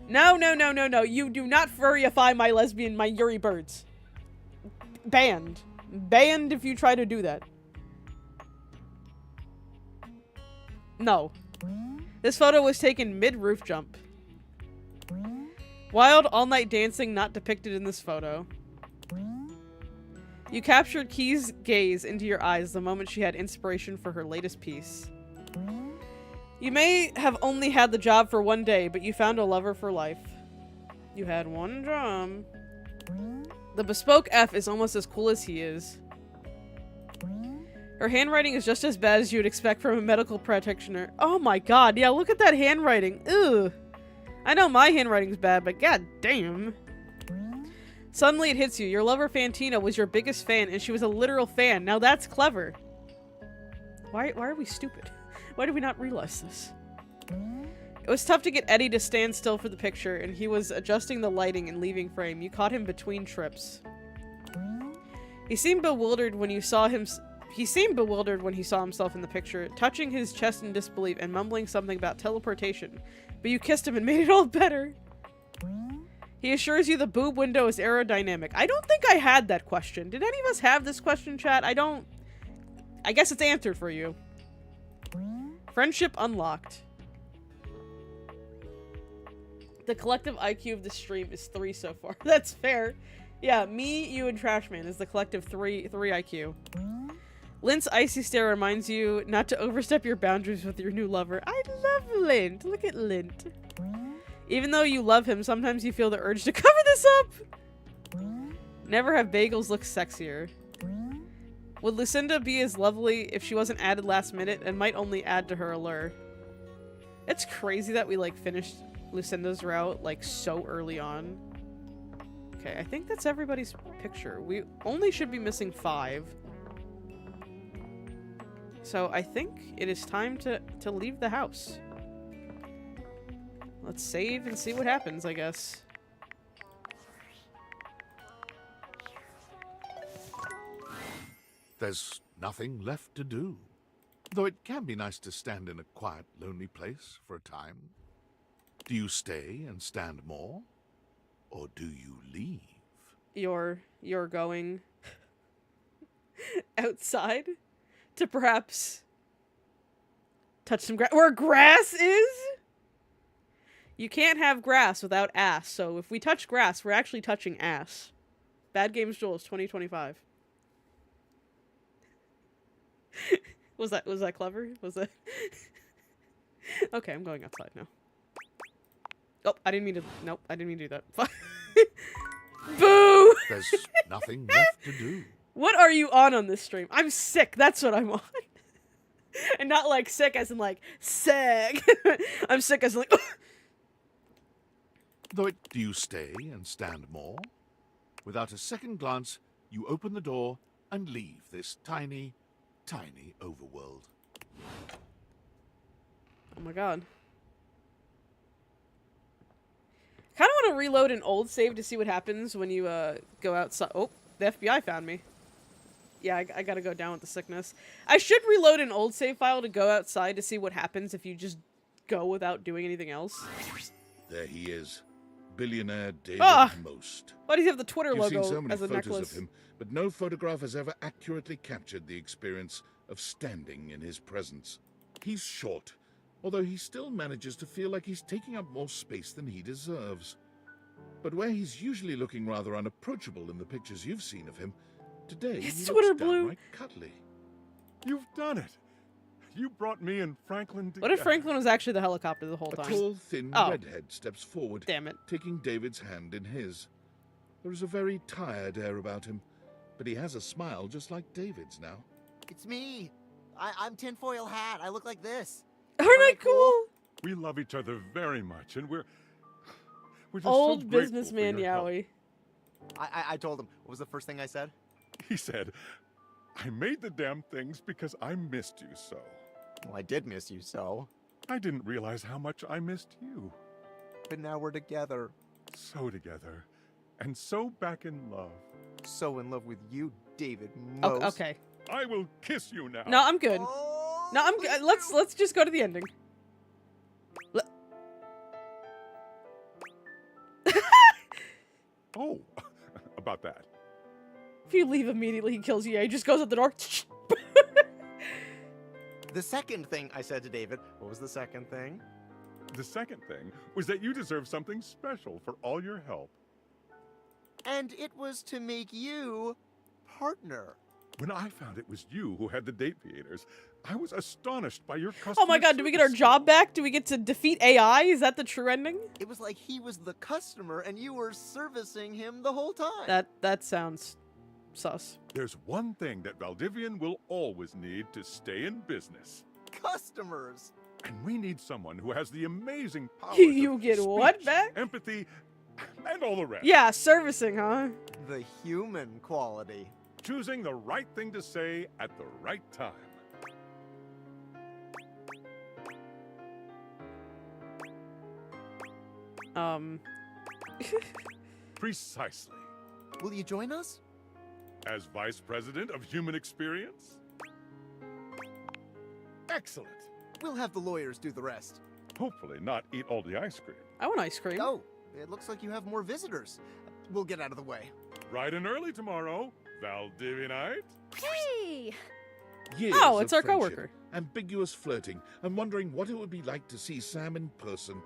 No, no, no, no, no. You do not furryify my lesbian, my Yuri birds. Banned. Banned if you try to do that. No. This photo was taken mid-roof jump. Wild all-night dancing not depicted in this photo. You captured Key's gaze into your eyes the moment she had inspiration for her latest piece. You may have only had the job for one day, but you found a lover for life. You had one job. The bespoke F is almost as cool as he is. Her handwriting is just as bad as you would expect from a medical practitioner. Oh my god, yeah, look at that handwriting. Ew. I know my handwriting's bad, but god damn. Suddenly it hits you. Your lover Fantina was your biggest fan, and she was a literal fan. Now that's clever. Why are we stupid? Why did we not realize this? It was tough to get Eddie to stand still for the picture, and he was adjusting the lighting and leaving frame. You caught him between trips. He seemed bewildered when you saw him. He seemed bewildered when he saw himself in the picture, touching his chest in disbelief and mumbling something about teleportation. But you kissed him and made it all better. He assures you the boob window is aerodynamic. I don't think I had that question. Did any of us have this question, chat? I guess it's answered for you. Friendship unlocked. The collective IQ of the stream is 3 so far. That's fair. Yeah, me, you, and Trashman is the collective 3 IQ. Lint's icy stare reminds you not to overstep your boundaries with your new lover. I love Lint. Look at Lint. Even though you love him, sometimes you feel the urge to cover this up. Never have bagels look sexier. Would Lucinda be as lovely if she wasn't added last minute and might only add to her allure? It's crazy that we, like, finished Lucinda's route, like, so early on. Okay, I think that's everybody's picture. We only should be missing 5. So I think it is time to leave the house. Let's save and see what happens, I guess. There's nothing left to do. Though it can be nice to stand in a quiet, lonely place for a time. Do you stay and stand more? Or do you leave? You're going outside to perhaps touch some grass. Where grass is? You can't have grass without ass, so if we touch grass, we're actually touching ass. Bad Games Jules 2025. Was that clever? Was that... Okay, I'm going outside now. Oh, I didn't mean to... Nope, I didn't mean to do that. Boo! There's nothing left to do. What are you on this stream? I'm sick, that's what I'm on. And not like sick as in like, sick. I'm sick as in like... Do you stay and stand more? Without a second glance, you open the door and leave this tiny, tiny overworld. Oh my god. Kind of want to reload an old save to see what happens when you go outside. Oh, the FBI found me. Yeah, I gotta go down with the sickness. I should reload an old save file to go outside to see what happens if you just go without doing anything else. There he is. Billionaire David Most. Why does he have the Twitter You've logo seen so many as a photos necklace? of him, but no photograph has ever accurately captured the experience of standing in his presence. He's short, although he still manages to feel like he's taking up more space than he deserves. But where he's usually looking rather unapproachable in the pictures you've seen of him, today he It's looks Twitter blue. downright cuddly. You've done it. You brought me and Franklin together. What if Franklin was actually the helicopter the whole A time? tall, thin Oh. redhead steps forward, Damn it. taking David's hand in his. There is a very tired air about him, but he has a smile just like David's now. It's me. I'm Tinfoil Hat. I look like this. Aren't I cool? We love each other very much, and we're just Old so grateful businessman for your help. Yowie. I told him. What was the first thing I said? He said, I made the damn things because I missed you so. Well, I did miss you so. I didn't realize how much I missed you. But now we're together. So together, and so back in love. So in love with you, David Most. Okay. I will kiss you now. No, I'm good. Oh, No, I'm good. Let's just go to the ending. Oh, about that. If you leave immediately, he kills you. Yeah, he just goes out the door. The second thing I said to David, what was the second thing? The second thing was that you deserve something special for all your help. And it was to make you partner. When I found it was you who had the date theaters, I was astonished by your customer Oh my god, do we get our service job skills. back? Do we get to defeat AI? Is that the true ending? It was like he was the customer and you were servicing him the whole time. That sounds sus. There's one thing that Valdivian will always need to stay in business. Customers. And we need someone who has the amazing power You get what back? empathy, and all the rest. Yeah, servicing, huh? The human quality. Choosing the right thing to say at the right time. Precisely. Will you join us? As Vice President of Human Experience? Excellent. We'll have the lawyers do the rest. Hopefully not eat all the ice cream. I want ice cream. Oh, it looks like you have more visitors. We'll get out of the way. Bright and early tomorrow, Valdivianite. Hey! Years Oh, of it's our friendship, coworker. ambiguous flirting, and wondering what it would be like to see Sam in person.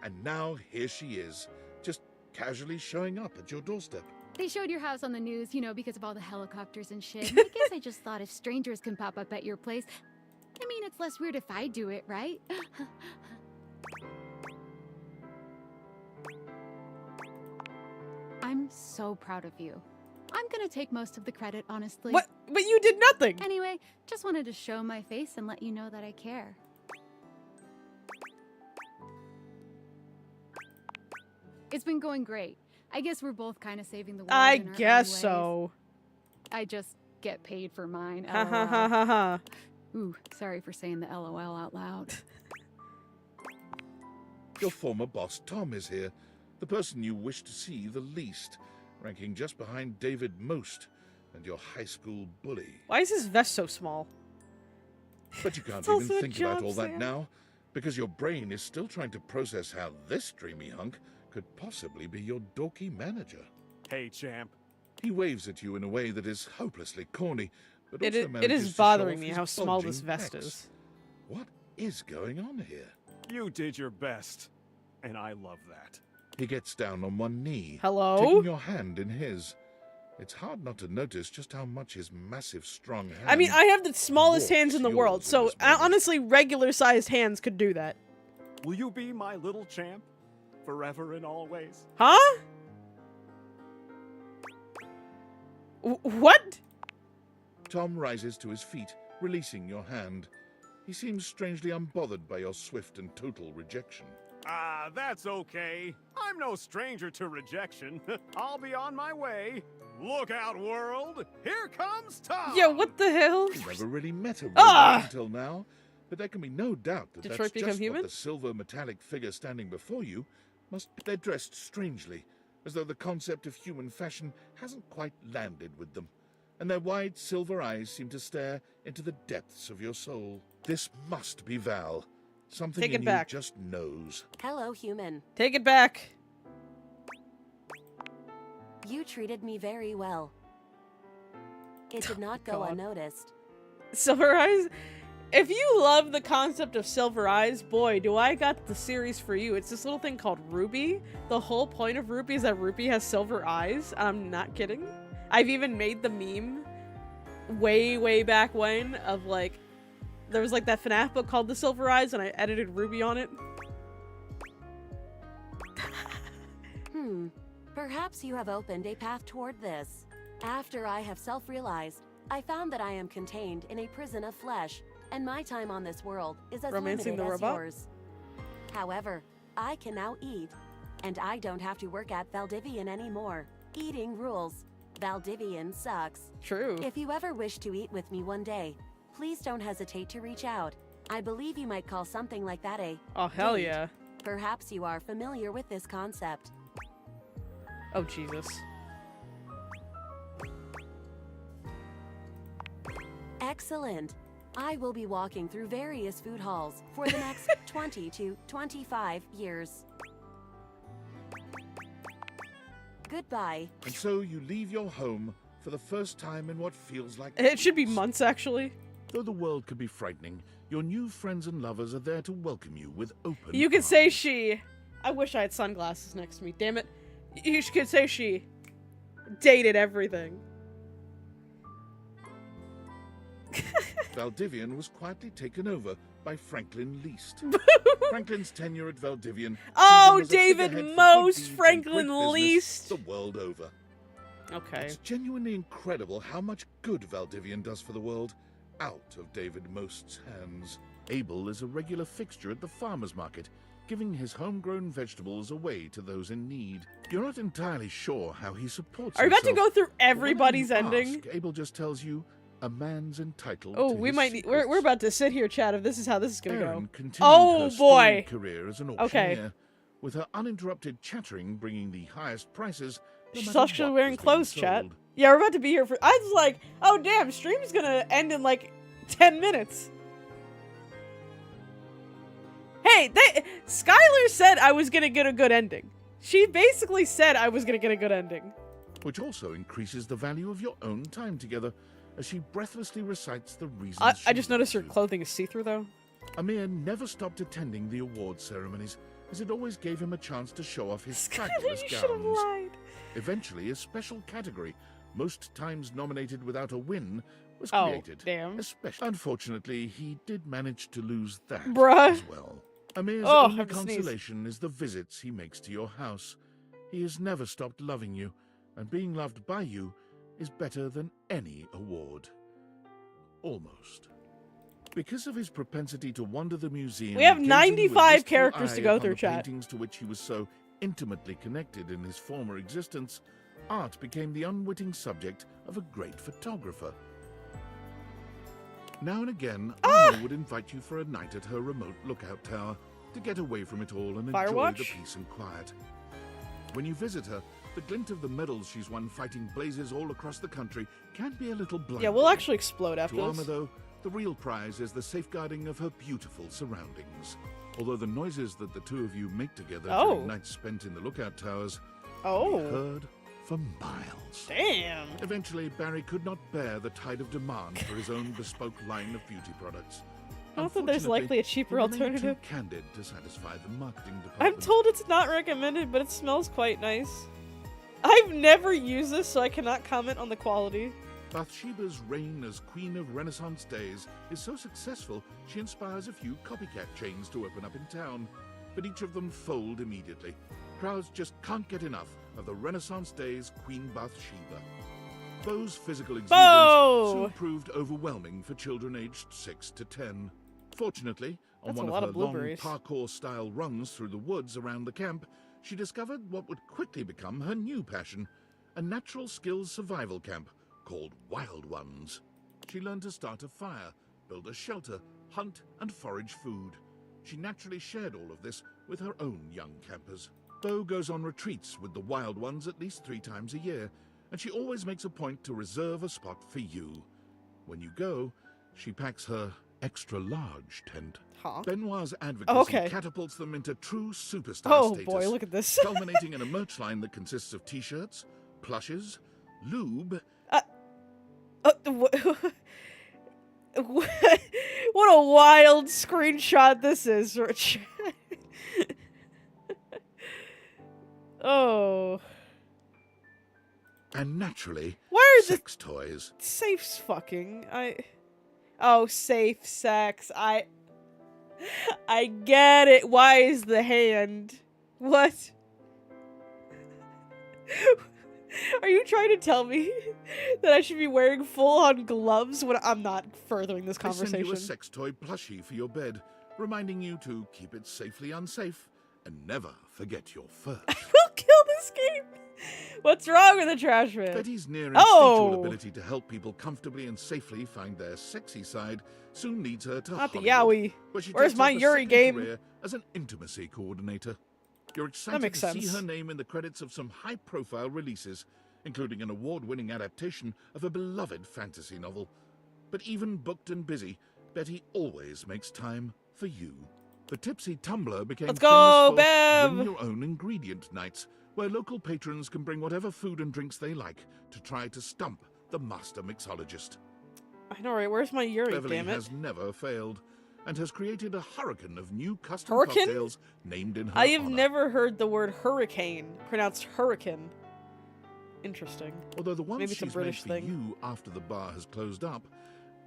And now here she is, just casually showing up at your doorstep. They showed your house on the news, you know, because of all the helicopters and shit. And I guess I just thought if strangers can pop up at your place, I mean, it's less weird if I do it, right? I'm so proud of you. I'm gonna take most of the credit, honestly. What? But you did nothing. Anyway, just wanted to show my face and let you know that I care. It's been going great. I guess we're both kind of saving the world. I in our own guess ways. so. I just get paid for mine. Ha ha ha ha ha. Ooh, sorry for saying the LOL out loud. Your former boss, Tom, is here. The person you wish to see the least, ranking just behind David most and your high school bully. Why is his vest so small? But you can't It's even also a think about job, all that Sam. now, because your brain is still trying to process how this dreamy hunk could possibly be your dorky manager. Hey, champ. He waves at you in a way that is hopelessly corny, but It also is manages to show bothering off me his how small this bulging vest pecs. is. What is going on here? You did your best, and I love that. He gets down on one knee, Hello? taking your hand in his. It's hard not to notice just how much his massive, strong hand... I mean, I have the smallest hands in the yours world, in so this moment. honestly, regular-sized hands could do that. Will you be my little champ? Forever and always? Huh? What? Tom rises to his feet, releasing your hand. He seems strangely unbothered by your swift and total rejection. Ah, that's okay. I'm no stranger to rejection. I'll be on my way. Look out, world! Here comes Tom! Yeah, what the hell? You've never really met a robot Ah! until now, but there can be no doubt that Detroit that's become just human? what the silver metallic figure standing before you must... They're dressed strangely, as though the concept of human fashion hasn't quite landed with them, and their wide silver eyes seem to stare into the depths of your soul. This must be Val. Something Take in it you back. just knows. Hello, human. Take it back. You treated me very well. It did not go God. unnoticed. Silver Eyes? If you love the concept of Silver Eyes, boy, do I got the series for you. It's this little thing called Ruby. The whole point of Ruby is that Ruby has silver eyes. I'm not kidding. I've even made the meme way, way back when of like, there was like that FNAF book called The Silver Eyes and I edited Ruby on it. Perhaps you have opened a path toward this. After I have self-realized, I found that I am contained in a prison of flesh, and my time on this world is as Romancing limited the as robot? yours. However, I can now eat, and I don't have to work at Valdivian anymore. Eating rules. Valdivian sucks. True. If you ever wish to eat with me one day, please don't hesitate to reach out. I believe you might call something like that a Oh, hell date. yeah. Perhaps you are familiar with this concept. Oh, Jesus. Excellent. I will be walking through various food halls for the next 20 to 25 years. Goodbye. And so you leave your home for the first time in what feels like It should be months. months, actually. Though the world can be frightening, your new friends and lovers are there to welcome you with open You could say arms. she. I wish I had sunglasses next to me. Damn it. You could say she dated everything. Valdivian was quietly taken over by Franklin Least. Franklin's tenure at Valdivian Oh, sees him as a David figurehead for good Most, deeds and Franklin great business Least. the world over. Okay. It's genuinely incredible how much good Valdivian does for the world out of David Most's hands. Abel is a regular fixture at the farmer's market, giving his homegrown vegetables away to those in need. You're not entirely sure how he supports Are you about to himself, go through but whenever everybody's you ending? ask, Abel just tells you a man's entitled Oh, to we his might need. We're secrets. about to sit here, chat. If this is how this is gonna Erin go. continued Oh, her boy. storied career as an Okay. auctioneer, with her uninterrupted chattering bringing the highest prices. No She's matter actually what wearing was being clothes, chat. sold. Yeah, we're about to be here for. I was like, oh damn, stream's gonna end in like 10 minutes. Hey, Skylar said I was gonna get a good ending. She basically said I was gonna get a good ending. Which also increases the value of your own time together, as she breathlessly recites the reasons. I she just noticed her loves you. clothing is see-through though. Amir never stopped attending the award ceremonies, as it always gave him a chance to show off his Skylar, fabulous you should have gowns. lied. Eventually, a special category, most times nominated without a win, was Oh, created. damn. Unfortunately, he did manage to lose that Bruh. as well. Amir's Oh, I only have to sneeze. consolation is the visits he makes to your house. He has never stopped loving you, and being loved by you is better than any award. Almost. Because of his propensity to wander the museum, We have gazing with 95 wistful characters eye to go upon through, the chat. paintings to which he was so intimately connected in his former existence, Art became the unwitting subject of a great photographer. Now and again, Arno would invite you for a night at her remote lookout tower to get away from it all and enjoy the peace and quiet. When you visit her, the glint of the medals she's won fighting blazes all across the country can be a little blinding. Yeah, we'll actually explode after To this. Arma, though, the real prize is the safeguarding of her beautiful surroundings. Although the noises that the two of you make together during nights spent in the lookout towers can be heard for miles. Damn. Eventually, Barry could not bear the tide of demand for his own bespoke line of beauty products. Not that there's likely a cheaper he remained alternative. Too candid to satisfy the marketing department. I'm told it's not recommended, but it smells quite nice. I've never used this, so I cannot comment on the quality. Bathsheba's reign as Queen of Renaissance Days is so successful, she inspires a few copycat chains to open up in town, but each of them fold immediately. Crowds just can't get enough of the Renaissance Days Queen Bathsheba. Bo's physical exuberance soon proved overwhelming for children aged 6 to 10. Fortunately, on one of her long parkour-style runs through the woods around the camp, she discovered what would quickly become her new passion, a natural skills survival camp called Wild Ones. She learned to start a fire, build a shelter, hunt and forage food. She naturally shared all of this with her own young campers. Bo goes on retreats with the Wild Ones at least 3 times a year, and she always makes a point to reserve a spot for you. When you go, she packs her extra-large tent. Benoit's advocacy catapults them into true superstar status. Oh boy, look at this. Culminating in a merch line that consists of t-shirts, plushes, lube... What a wild screenshot this is, Rich. Oh. And naturally, why are sex toys. Safe fucking. Oh, safe sex. I get it. Why is the hand? What? Are you trying to tell me that I should be wearing full-on gloves when I'm not furthering this conversation? I send you a sex toy plushie for your bed, reminding you to keep it safely unsafe and never forget your first. I will kill this game. What's wrong with the trash man? Betty's near instinctual ability to help people comfortably and safely find their sexy side soon leads her to not Hollywood, the yaoi. Where's my Yuri game? As an intimacy coordinator. You're excited to see her name in the credits of some high-profile releases, including an award-winning adaptation of a beloved fantasy novel. But even booked and busy, Betty always makes time for you. The Tipsy Tumbler became famous for Bring Your Own Ingredient nights, where local patrons can bring whatever food and drinks they like to try to stump the master mixologist. I know, right? Where's my Yuri, Beverly damn it? has never failed, and has created a hurricane of new custom cocktails named in her I have honor. never heard the word hurricane pronounced hurricane. Interesting. Although the ones Maybe it's a she's British made for thing. you after the bar has closed up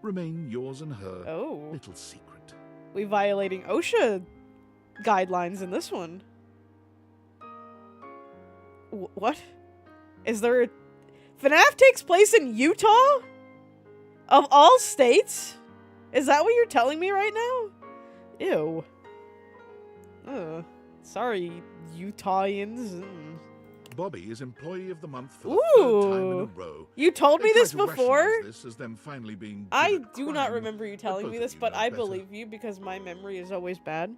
remain yours and her little secret. We violating OSHA guidelines in this one. What? Is there a... FNAF takes place in Utah? Of all states? Is that what you're telling me right now? Ew. Ugh. Sorry, Utahians. Bobby is Employee of the Month for the 3rd time in a row. You told me this They try to before? rationalize this as them finally being I good at do not crime, remember you but telling both me of this, you but know I better. believe you because my memory is always bad.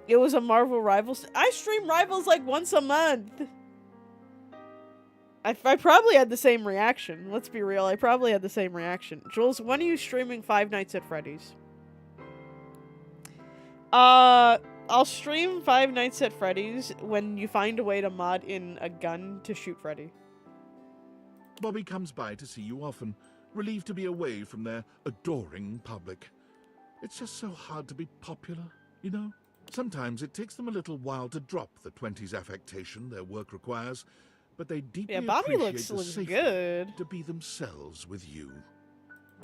It was a Marvel Rivals. I stream Rivals like once a month. I probably had the same reaction. Let's be real. I probably had the same reaction. Jules, when are you streaming Five Nights at Freddy's? I'll stream Five Nights at Freddy's when you find a way to mod in a gun to shoot Freddy. Bobby comes by to see you often, relieved to be away from their adoring public. It's just so hard to be popular, you know? Sometimes it takes them a little while to drop the 20s affectation their work requires, but they deeply Bobby appreciate the looks safety good. to be themselves with you.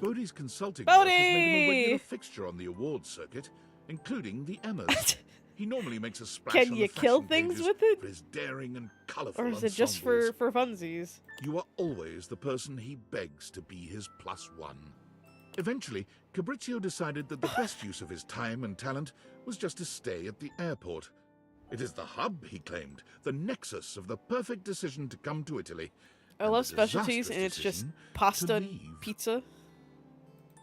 Bodhi's consulting work has made him a regular fixture on the awards circuit, including the Emmas. He normally makes a splash Can on you the kill fashion things pages with it? for his daring and colourful Or is it just for funsies? You are always the person he begs to be his +1. Eventually, Cabrizio decided that the best use of his time and talent was just to stay at the airport. It is the hub, he claimed, the nexus of the perfect decision to come to Italy. I and love the specialties, and disastrous it's just decision pasta to and leave. pizza.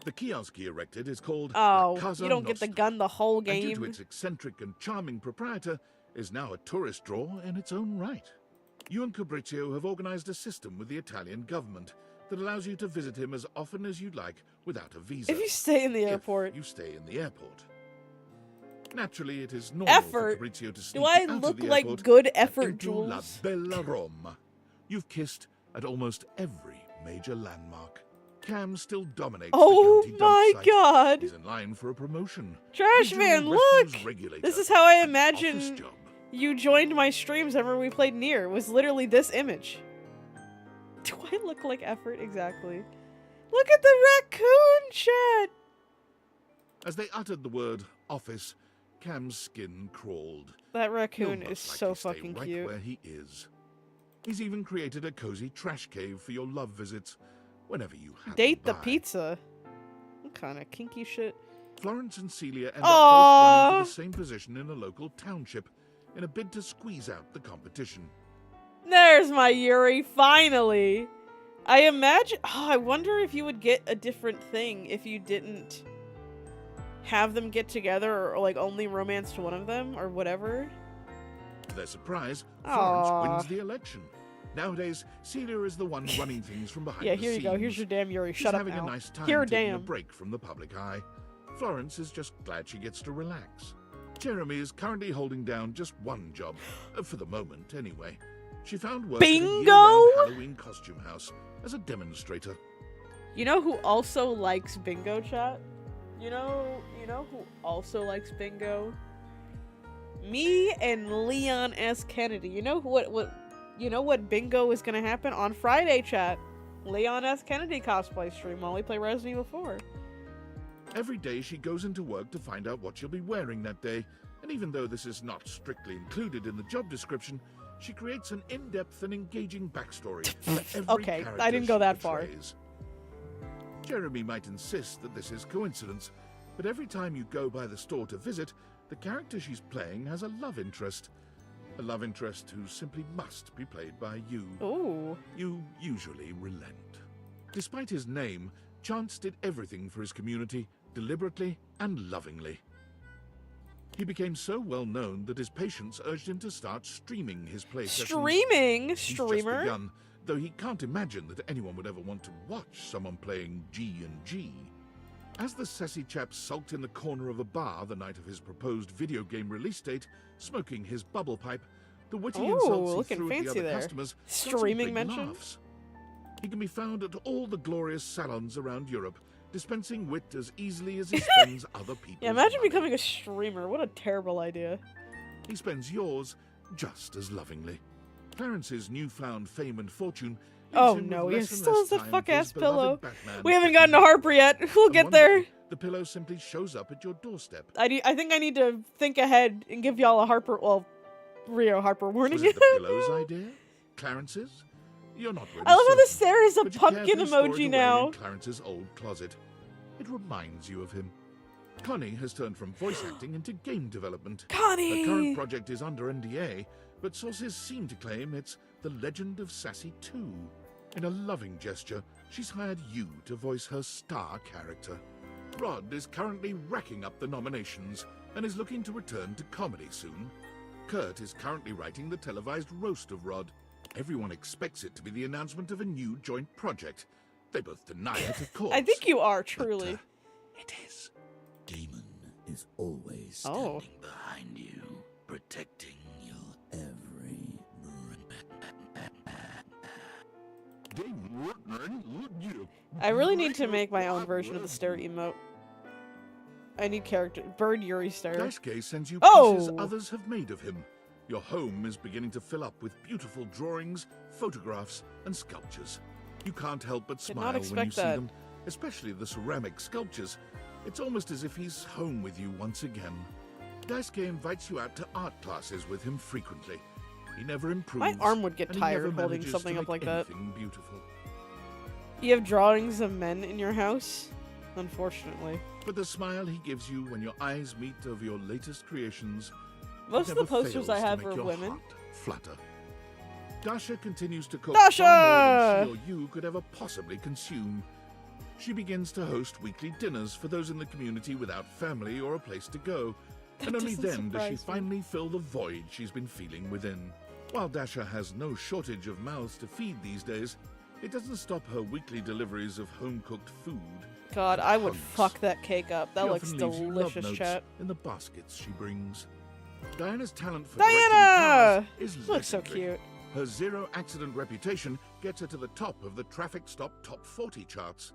The kiosk he erected is called Oh, La Casa you don't get the Nostra, gun the whole and due to game. its eccentric and charming proprietor, is now a tourist draw in its own right. You and Fabrizio have organized a system with the Italian government that allows you to visit him as often as you'd like without a visa. If you stay in the airport. If you stay in the airport. Naturally, it is normal for Effort. Fabrizio to sneak Do I out of look the like airport good and effort, into La Jules? Bella Roma. You've kissed at almost every major landmark. Cam still dominates Oh the county my dump site. god! He's in line for a promotion. Trash Regional man, refuse look! regulator. This is how I An office imagine job. you joined my streams whenever we played Nier. It was literally this image. Do I look like effort? Exactly. Look at the raccoon, chat! As they uttered the word office, Cam's skin crawled. That He'll raccoon most is so likely stay fucking right cute. where he is. He's even created a cozy trash cave for your love visits, whenever you happen Date the by. pizza. What kind of kinky shit? Florence and Celia end Aww. up both running for the same position in a local township, in a bid to squeeze out the competition. There's my Yuri, finally! I imagine- I wonder if you would get a different thing if you didn't have them get together or like only romance to one of them or whatever. To their surprise, Florence Aww. wins the election. Nowadays, Celia is the one running things from behind Yeah, the here you go. scenes. Here's your damn Yuri. She's Shut up having now. a nice time Here, taking a damn. break from the public eye. Florence is just glad she gets to relax. Jeremy is currently holding down just one job, for the moment anyway. She found work at a Bingo? year-round Halloween costume house as a demonstrator. You know who also likes bingo, chat? You know who also likes bingo? Me and Leon S. Kennedy. You know what bingo is gonna happen on Friday, chat? Leon S. Kennedy cosplay stream while we play Resident Evil 4. Every day she goes into work to find out what she'll be wearing that day, and even though this is not strictly included in the job description, she creates an in-depth and engaging backstory for every Okay, character I didn't go she that far. portrays. Jeremy might insist that this is coincidence, but every time you go by the store to visit, the character she's playing has a love interest. A love interest who simply must be played by you. Ooh. You usually relent. Despite his name, Chance did everything for his community, deliberately and lovingly. He became so well known that his patients urged him to start streaming his play sessions. Streaming? He's just Streamer? begun, though he can't imagine that anyone would ever want to watch someone playing G&G. As the sassy chap sulked in the corner of a bar the night of his proposed video game release date, smoking his bubble pipe, the witty Ooh, insults he looking threw at the fancy other there. customers got some Streaming big mention? laughs. He can be found at all the glorious salons around Europe, dispensing wit as easily as he spends other people's Yeah, imagine money. becoming a streamer. What a terrible idea. He spends yours just as lovingly. Clarence's newfound fame and fortune leaves Oh him no, with he less and still less has the time fuck for his ass beloved pillow. Batman We haven't and gotten to Keaton. Harper yet. We'll And get one there. day, the pillow simply shows up at your doorstep. I think I need to think ahead and give y'all a Harper, well, Rio Harper warning. Was it the pillow's idea? Clarence's? You're not really I love how the certain, Sarah's a but you pumpkin carefully store it emoji away now. in Clarence's old closet. It reminds you of him. Connie has turned from voice acting into game development. Connie! Her current project is under NDA, but sources seem to claim it's The Legend of Sassy 2. In a loving gesture, she's hired you to voice her star character. Rod is currently racking up the nominations and is looking to return to comedy soon. Kurt is currently writing the televised roast of Rod. Everyone expects it to be the announcement of a new joint project. They both deny it, of course. I think you are, truly. It is. Demon is always standing behind you, protecting your every I really need to make my own version of the stare emote. I need character. Bird Yuri stare. Daisuke sends you Oh! pieces others have made of him. Your home is beginning to fill up with beautiful drawings, photographs, and sculptures. You can't help but Did not smile when you expect see that. them, especially the ceramic sculptures. It's almost as if he's home with you once again. Daisuke invites you out to art classes with him frequently. He never improves. My arm would get and he tired never holding manages something to up make like that. anything beautiful. You have drawings of men in your house? Unfortunately. But the smile he gives you when your eyes meet over your latest creations Most of the never posters I fails to have make are of your women. heart flutter. Dasha continues to cook Dasha! far more than she or you could ever possibly consume. She begins to host weekly dinners for those in the community without family or a place to go, and only doesn't then does she surprise me. finally fill the void she's been feeling within. While Dasha has no shortage of mouths to feed these days, it doesn't stop her weekly deliveries of home-cooked food. God, I would Hugs. fuck that cake up. That She looks often leaves you love delicious, notes chat. in the baskets she brings. Diana's talent for Diana! directing cars is She looks so legendary. cute. Her zero-accident reputation gets her to the top of the Traffic Stop Top 40 charts.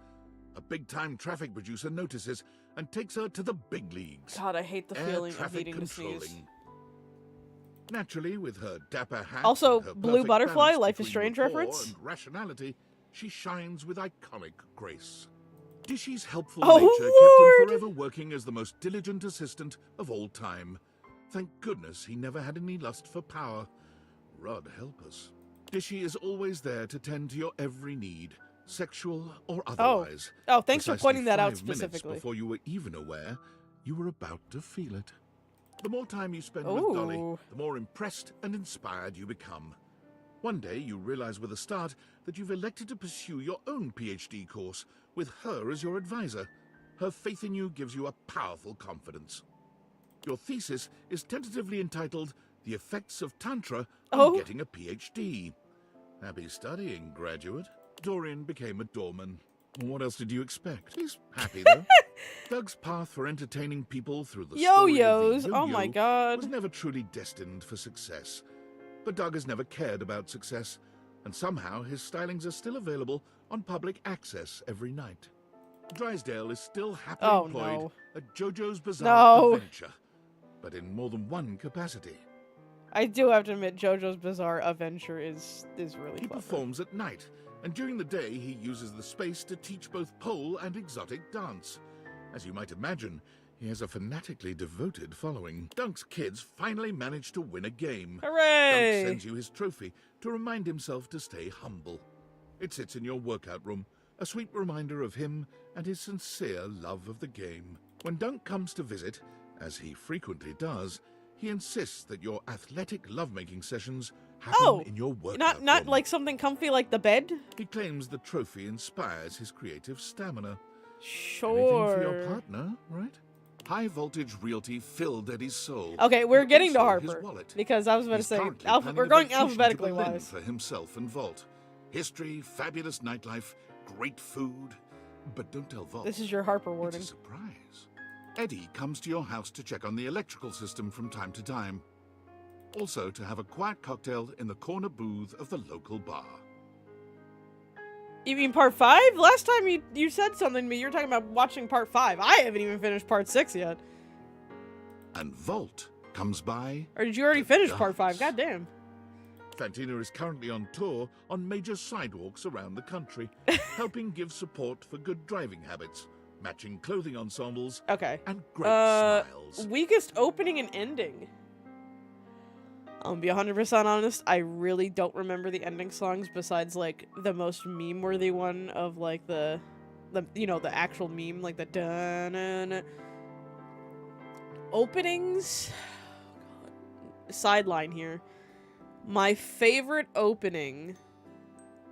A big-time traffic producer notices and takes her to the big leagues. God, I hate the Air feeling of traffic needing to sneeze. controlling. Naturally, with her dapper hat Also, and her Blue perfect Butterfly, balance Life is between Strange rapport reference? and rationality, she shines with iconic grace. Dishy's helpful Oh, nature kept Lord! him forever working as the most diligent assistant of all time. Thank goodness he never had any lust for power. Rod help us. Dishy is always there to tend to your every need, sexual or otherwise. Oh, thanks for Precisely pointing that out 5 minutes specifically. before you were even aware, you were about to feel it. The more time you spend with Dolly, Ooh. the more impressed and inspired you become. One day you realize with a start that you've elected to pursue your own PhD course with her as your advisor. Her faith in you gives you a powerful confidence. Your thesis is tentatively entitled The Effects of Tantra on Getting a PhD. Happy studying, graduate. Dorian became a doorman. What else did you expect? He's happy, though. Doug's path for entertaining people through the story of Yo-yos! the Oh my yo-yo god. was never truly destined for success. But Doug has never cared about success, and somehow his stylings are still available on public access every night. Drysdale is still happily employed no. at JoJo's Bizarre No. Adventure, but in more than one capacity. I do have to admit, JoJo's Bizarre Adventure is really He clever. performs at night, and during the day he uses the space to teach both pole and exotic dance. As you might imagine, he has a fanatically devoted following. Dunk's kids finally managed to win a game. Hooray! Dunk sends you his trophy to remind himself to stay humble. It sits in your workout room, a sweet reminder of him and his sincere love of the game. When Dunk comes to visit, as he frequently does, he insists that your athletic lovemaking sessions happen in your workout not room. like something comfy like the bed? He claims the trophy inspires his creative stamina. Sure. Anything for your partner, right? High voltage realty filled Eddie's soul. Okay, we're and getting to also his Harper, wallet. because I was about to He's say, currently planning we're a going vacation to alphabetically Berlin wise. for himself and Vault. History, fabulous nightlife, great food. But don't tell Vault. This is your Harper It's warning. a surprise. Eddie comes to your house to check on the electrical system from time to time. Also to have a quiet cocktail in the corner booth of the local bar. You mean part 5? Last time you said something to me, you were talking about watching part 5. I haven't even finished part 6 yet. And Vault comes by. Or did you already finish part 5? dance. Goddamn. Fantina is currently on tour on major sidewalks around the country, helping give support for good driving habits, matching clothing ensembles, Okay. and great smiles. Weakest opening and ending. I'll be 100% honest, I really don't remember the ending songs besides, like, the most meme-worthy one of, like, the actual meme, like the dun openings. Sideline here. My favorite opening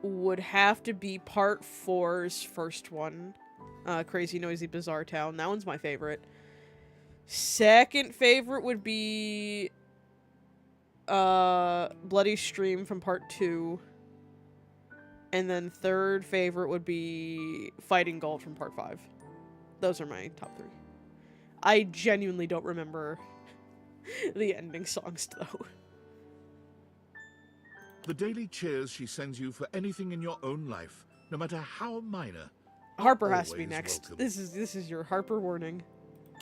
would have to be part 4's first one. Crazy Noisy Bizarre Town. That one's my favorite. Second favorite would be Bloody Stream from part 2. And then third favorite would be Fighting Gold from part 5. Those are my top 3. I genuinely don't remember the ending songs, though. The daily cheers she sends you for anything in your own life, no matter how minor. Harper has to be always next. welcome. This is your Harper warning.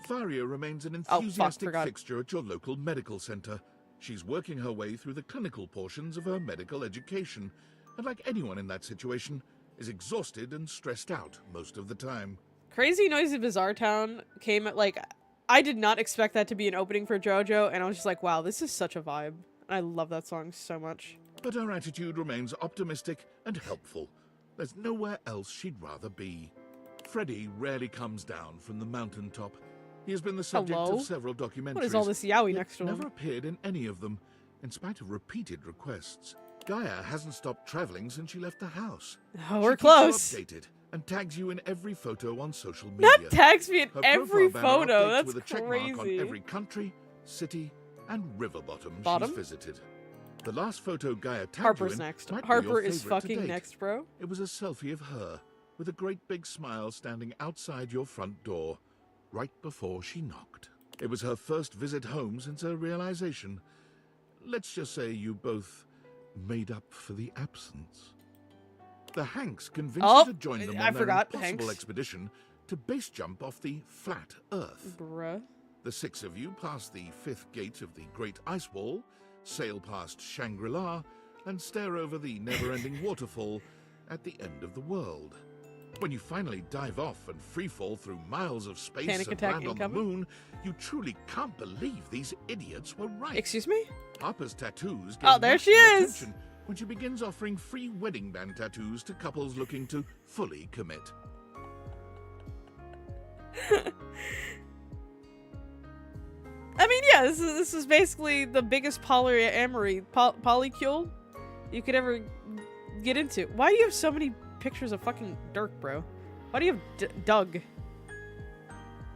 Faria remains an Oh, fuck, enthusiastic forgot. fixture at your local medical center. She's working her way through the clinical portions of her medical education, and like anyone in that situation, is exhausted and stressed out most of the time. Crazy Noisy Bizarre Town came at, like, I did not expect that to be an opening for JoJo, and I was just like, wow, this is such a vibe. I love that song so much. But her attitude remains optimistic and helpful. There's nowhere else she'd rather be. Freddie rarely comes down from the mountaintop. He has been the subject Hello? of several documentaries. What is all this yaoi yet next to him? never appeared in any of them, in spite of repeated requests. Gaia hasn't stopped traveling since she left the house. Oh, we're she close. Keeps you updated and tags you in every photo on social media. Not tags me in Her every profile banner photo. updates That's with a check mark on crazy. every country, city, and river bottom Bottom? she's visited. The last photo Gaia tagged Harper's you in next. might be Harper your is favorite to fucking date. next, bro. It was a selfie of her with a great big smile standing outside your front door right before she knocked. It was her first visit home since her realization. Let's just say you both made up for the absence. The Hanks convinced Oh, her to join them I on their forgot impossible Hanks. expedition to base jump off the flat Earth. Bruh. The six of you pass the fifth gate of the Great Ice Wall, sail past Shangri-La, and stare over the never-ending waterfall at the end of the world. When you finally dive off and freefall through miles of space Panic and attack land on the incoming? moon, you truly can't believe these idiots were right. Excuse me? Harper's tattoos Oh, gain there she national is! attention when she begins offering free wedding band tattoos to couples looking to fully commit. I mean, yeah, this is basically the biggest polyamory polycule you could ever get into. Why do you have so many pictures of fucking Dirk, bro? Why do you have Doug?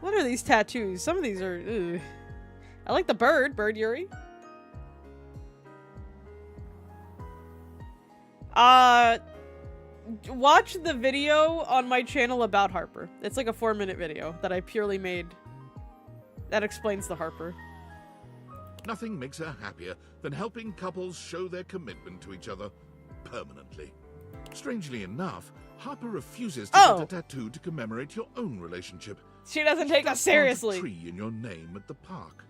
What are these tattoos? Some of these are. Ugh. I like the bird Yuri. Watch the video on my channel about Harper. It's like a 4-minute video that I purely made that explains the Harper. Nothing makes her happier than helping couples show their commitment to each other permanently. Strangely enough, Harper refuses to get a tattoo to commemorate your own relationship. She doesn't take us Plant seriously. a tree in your name at the park.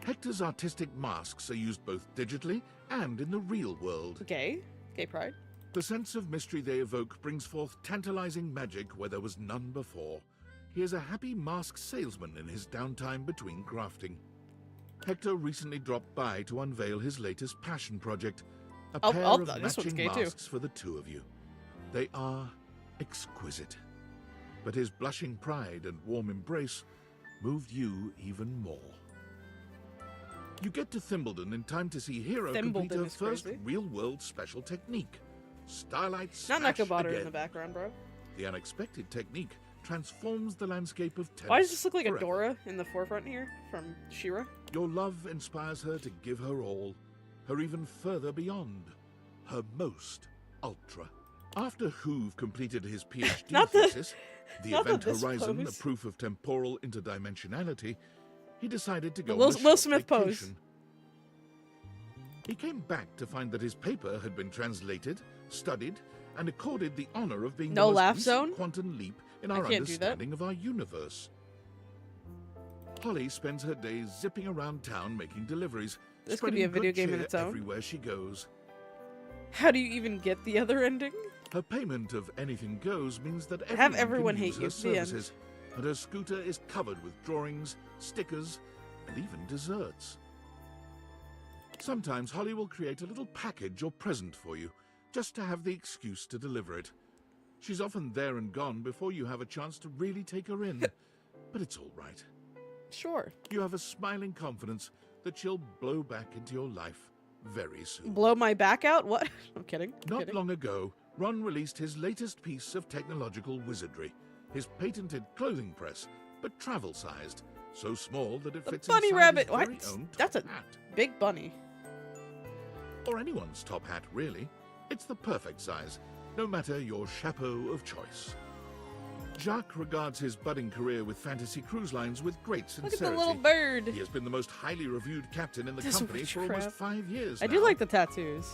Hector's artistic masks are used both digitally and in the real world. Gay pride. The sense of mystery they evoke brings forth tantalizing magic where there was none before. He is a happy mask salesman in his downtime between crafting. Hector recently dropped by to unveil his latest passion project, a pair of this one's matching gay too. masks for the two of you. They are exquisite, but his blushing pride and warm embrace moved you even more. You get to Thimbledon in time to see Hero complete her is first crazy. real-world special technique, Starlight Not Smash Nakobutter again. in the background, bro. The unexpected technique transforms the landscape of tennis. Why does this look like a forever. Dora in the forefront here from She-Ra? Your love inspires her to give her all, her even further beyond, her most ultra. After Hoove completed his PhD Not the- thesis, The not Event the this Horizon, pose. a proof of temporal interdimensionality, he decided to go Will- on a Will short Smith pose. vacation. He came back to find that his paper had been translated, studied, and accorded the honor of being No the most laugh recent zone? quantum leap in I our can't do that. understanding of our universe. Holly spends her days zipping around town making deliveries, This could be a spreading video good game in cheer its own. everywhere she goes. How do you even get the other ending? Her payment of anything goes means that Have everyone everyone can hate use you. her The end. services, and her scooter is covered with drawings, stickers, and even desserts. Sometimes Holly will create a little package or present for you, just to have the excuse to deliver it. She's often there and gone before you have a chance to really take her in, but it's all right. Sure. You have a smiling confidence that she'll blow back into your life very soon. Blow my back out? What? I'm kidding. I'm Not kidding. long ago, Ron released his latest piece of technological wizardry, his patented clothing press, but travel-sized, so small that it The fits bunny inside rabbit. his What? very own That's a top hat. big bunny. Or anyone's top hat, really. It's the perfect size, no matter your chapeau of choice. Jacques regards his budding career with Fantasy Cruise Lines with great Look sincerity. at the little bird. He has been the most highly reviewed captain in the This company for almost witchcraft. 5 years I now. do like the tattoos.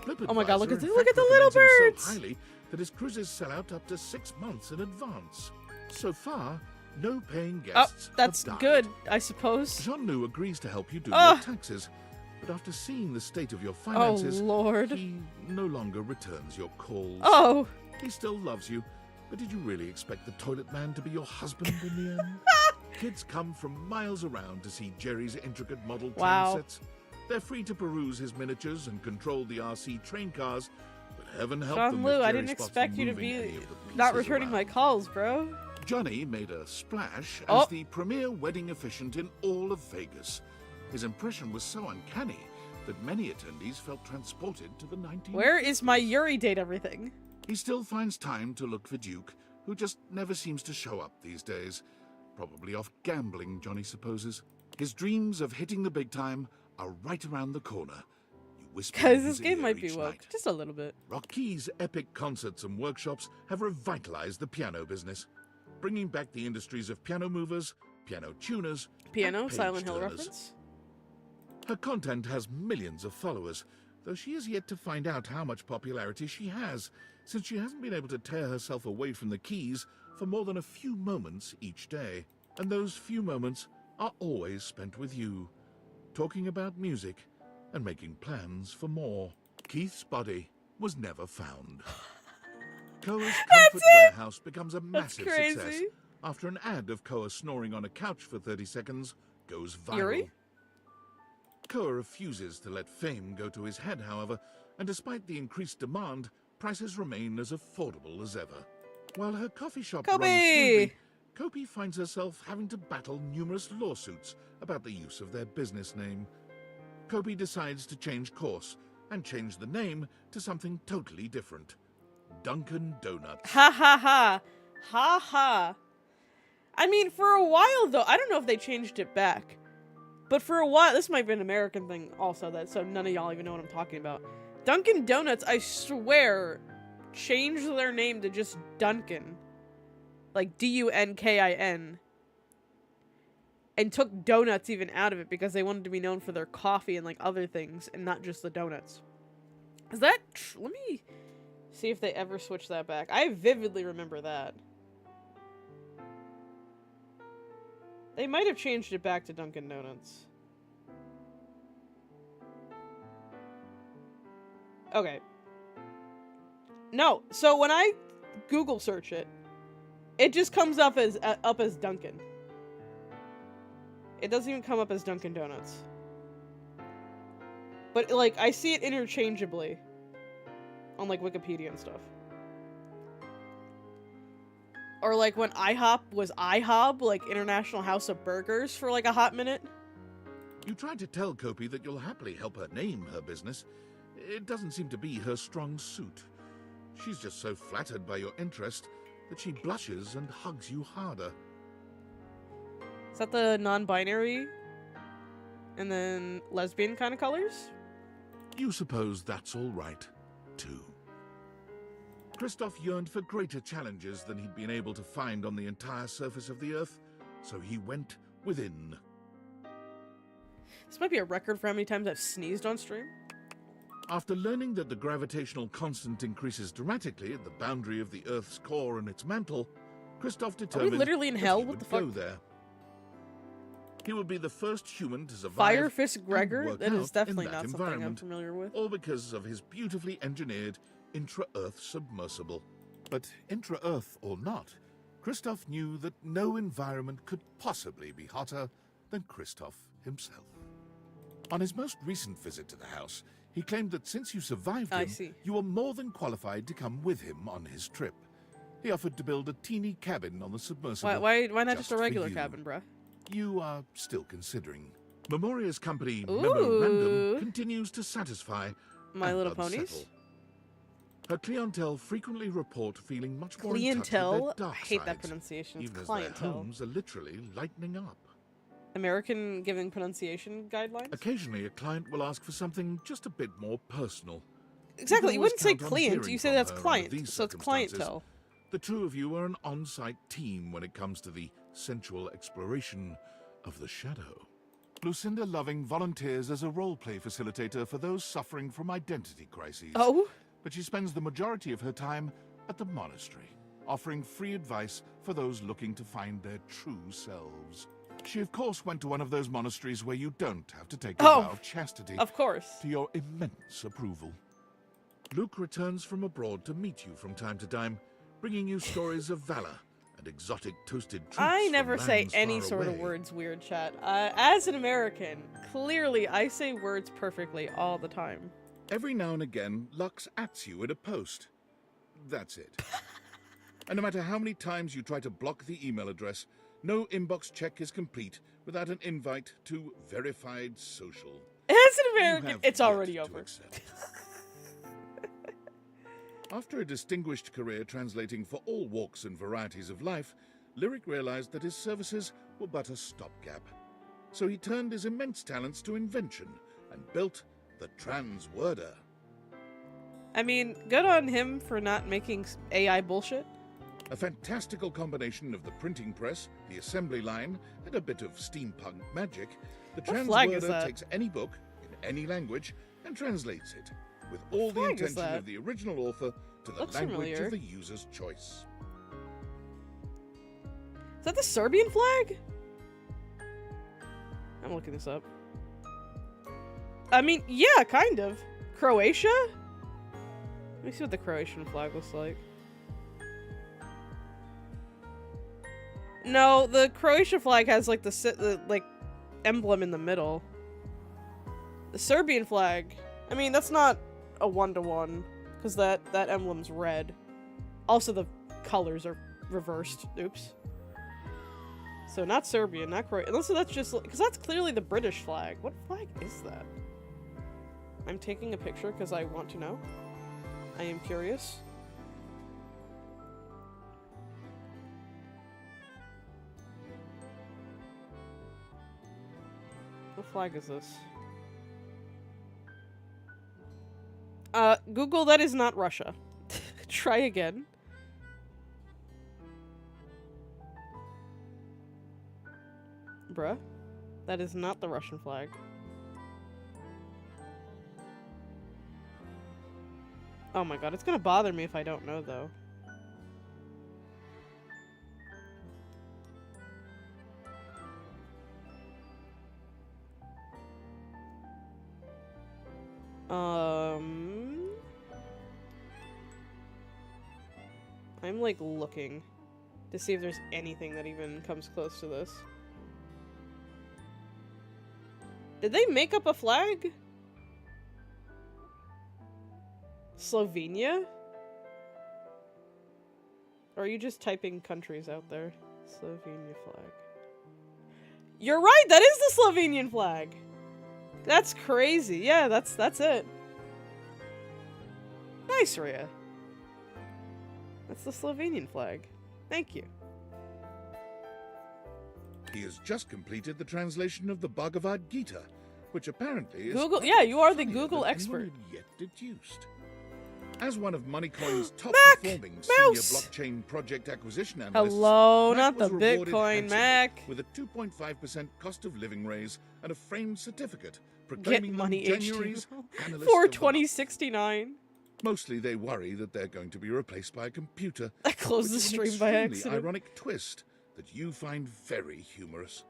Flip Oh my god, look at Advisor, the, in look at fact, the little recommends him birds. so highly that his cruises sell out up to 6 months in advance. So far, no paying Oh, guests that's have died. good, I suppose. Jean-Loup agrees to help you do Ah. your taxes, but after seeing the state of your finances, Lord. he no longer returns your calls. Oh. He still loves you, but did you really expect the toilet man to be your husband in the end? Kids come from miles around to see Jerry's intricate model train Wow. sets. They're free to peruse his miniatures and control the RC train cars, but heaven help them if Jean-Loup, I Jerry didn't spots expect you to moving any be of the not pieces returning around. my calls, bro. Johnny made a splash as the premier wedding officiant in all of Vegas. His impression was so uncanny that many attendees felt transported to the 1950s. Where is my Yuri date everything? He still finds time to look for Duke, who just never seems to show up these days. Probably off gambling, Johnny supposes. His dreams of hitting the big time are right around the corner. Because this game might be woke. Just a little bit. Rocky's epic concerts and workshops have revitalized the piano business, bringing back the industries of piano movers, piano tuners, Piano, and Silent Hill page-turners. reference? Her content has millions of followers, though she has yet to find out how much popularity she has, since she hasn't been able to tear herself away from the keys for more than a few moments each day. And those few moments are always spent with you, talking about music and making plans for more. Keith's body was never found. Koa's Comfort Warehouse becomes a massive success after an ad of Koa snoring on a couch for 30 seconds goes viral. Yuri? Koa refuses to let fame go to his head, however, and despite the increased demand, prices remain as affordable as ever. While her coffee shop runs smoothly, Kopi finds herself having to battle numerous lawsuits about the use of their business name. Kopi decides to change course and change the name to something totally different. Dunkin' Donuts. Ha ha ha. Ha ha. I mean, for a while though, I don't know if they changed it back. But for a while, this might be an American thing also, so none of y'all even know what I'm talking about. Dunkin' Donuts, I swear, changed their name to just Dunkin'. Like D-U-N-K-I-N. And took donuts even out of it because they wanted to be known for their coffee and like other things and not just the donuts. Is that let me see if they ever switch that back. I vividly remember that. They might have changed it back to Dunkin' Donuts. Okay. No, so when I Google search it, it just comes up as Dunkin'. It doesn't even come up as Dunkin' Donuts. But, like, I see it interchangeably on, like, Wikipedia and stuff. Or, like, when IHOP was IHOB, like, International House of Burgers, for, like, a hot minute. You tried to tell Kopi that you'll happily help her name her business. It doesn't seem to be her strong suit. She's just so flattered by your interest that she blushes and hugs you harder. Is that the non-binary and then lesbian kind of colors? You suppose that's all right, too. Christoph yearned for greater challenges than he'd been able to find on the entire surface of the Earth, so he went within. This might be a record for how many times I've sneezed on stream. After learning that the gravitational constant increases dramatically at the boundary of the Earth's core and its mantle, Christoph determined literally in hell? that he What the would fuck? go there. He would be the first human to survive Fire Fist and Gregor? work That is out definitely in that not something I'm environment, familiar with. all because of his beautifully engineered intra-Earth submersible. But intra-Earth or not, Christoph knew that no environment could possibly be hotter than Christoph himself. On his most recent visit to the house, he claimed that since you survived him, you were more than qualified to come with him on his trip. He offered to build a teeny cabin on the submersible. Why not just a for regular you. cabin, bruh? You are still considering. Memoria's company, Ooh. Memorandum, continues to satisfy My and Little unsettle. Ponies? Her clientele frequently report feeling much more in Clientele? touch with their dark I hate that sides, pronunciation. It's even as clientele. their homes are literally lightening up. American giving pronunciation guidelines? Occasionally, a client will ask for something just a bit more personal. Exactly, you always wouldn't say count on client, hearing you say from that's her under client, these so it's circumstances. clientele. The two of you are an on-site team when it comes to the sensual exploration of the shadow. Lucinda Loving volunteers as a role-play facilitator for those suffering from identity crises. Oh? But she spends the majority of her time at the monastery, offering free advice for those looking to find their true selves. She, of course, went to one of those monasteries where you don't have to take a vow of chastity. Of course. To your immense approval. Luke returns from abroad to meet you from time to time, bringing you stories of valor and exotic toasted treats. I never from say lands any far sort of away. words weird, chat. As an American, clearly I say words perfectly all the time. Every now and again, Lux ats you at a post. That's it. And no matter how many times you try to block the email address, no inbox check is complete without an invite to verified social. As an You American, have it's yet already to over. accept. After a distinguished career translating for all walks and varieties of life, Lyric realized that his services were but a stopgap. So he turned his immense talents to invention and built the Transworder. I mean, good on him for not making AI bullshit. A fantastical combination of the printing press, the assembly line, and a bit of steampunk magic, the What flag is Transworder that? takes any book, in any language, and translates it, with all the flag is intention that? of the original author to the Looks language familiar. of the user's choice. Is that the Serbian flag? I'm looking this up. I mean, yeah, kind of. Croatia? Let me see what the Croatian flag looks like. No, the Croatia flag has like the like emblem in the middle. The Serbian flag, I mean, that's not a 1-to-1 because that emblem's red. Also, the colors are reversed. Oops. So not Serbian, not Croatian. Unless that's just because that's clearly the British flag. What flag is that? I'm taking a picture because I want to know. I am curious. What flag is this? Google, that is not Russia. Try again. Bruh. That is not the Russian flag. Oh my god, it's gonna bother me if I don't know, though. I'm like looking to see if there's anything that even comes close to this. Did they make up a flag? Slovenia? Or are you just typing countries out there? Slovenia flag. You're right, that is the Slovenian flag! That's crazy. Yeah, that's it. Nice, Rhea. That's the Slovenian flag. Thank you. He has just completed the translation of the Bhagavad Gita, which apparently is Google. Yeah, you are the funnier Google than expert. anyone had yet deduced. As one of Moneycoin's top Mac! performing Mouse! senior blockchain project acquisition analysts, Hello, Mac not the was rewarded Bitcoin, handsomely Mac. with a 2.5% cost of living raise and a framed certificate proclaiming Get money, them January's HTML. Analyst For of the Month. 2069. Mostly they worry that they're going to be replaced by a computer. I closed the which is an stream by extremely accident. ironic twist that you find very humorous.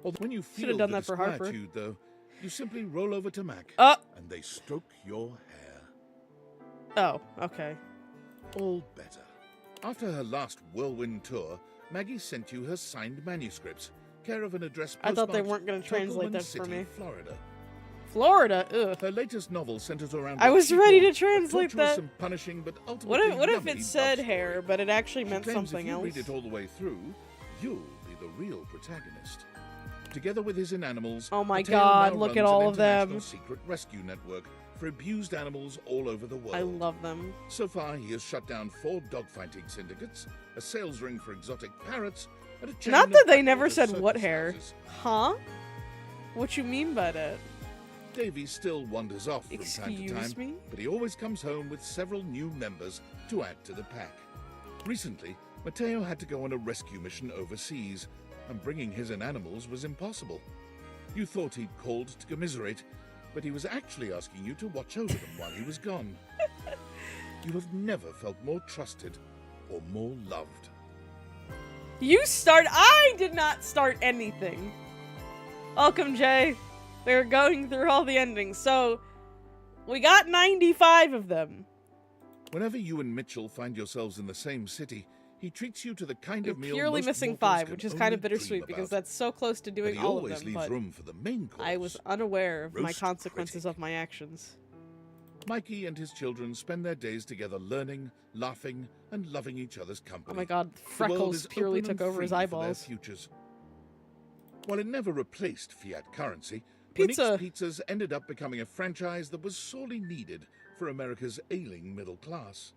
Although when you Should've feel done the that for Harper. disquietude, though, you simply roll over to Mac and they stroke your hair. Oh, okay. All better. After her last whirlwind tour, Maggie sent you her signed manuscripts, care of an address I thought they postmarked weren't going to translate Tuckelman that for City, me. Florida. Florida, ugh. Her latest novel centers around I what was she ready to called a translate torturous that. and punishing, but What ultimately if yummy it said love hair, story. but it actually She meant claims something if you else? read it all the way through, you'll be the real protagonist. Together with his inanimals, Oh my Mateo God, now look runs at an all of them. international secret rescue network for abused animals all over the world. I love them. So far, he has shut down 4 dogfighting syndicates, a sales ring for exotic parrots, and a chain Not of that they backwater never said what circus hair. houses. Huh? What you mean by that? Davy still wanders off from time Excuse to time, me? but he always comes home with several new members to add to the pack. Recently, Mateo had to go on a rescue mission overseas, and bringing his animals was impossible. You thought he'd called to commiserate, but he was actually asking you to watch over them while he was gone. You have never felt more trusted or more loved. I did not start anything. Welcome, Jay. We're going through all the endings. So, we got 95 of them. Whenever you and Mitchell find yourselves in the same city, he treats you to the kind You're of meal purely most missing mortals 5, can which is only kind of dream bittersweet because about. that's so close to But doing he all of always them, leaves but room for the main course. I was unaware of my Roast consequences of my actions. Mikey and his children spend their days together learning, laughing, and loving each other's company. Oh my god, The world freckles is purely open took and over his free for their eyeballs. futures. While it never replaced fiat currency, Pizza. Monique's Pizzas ended up becoming a franchise that was sorely needed for America's ailing middle class.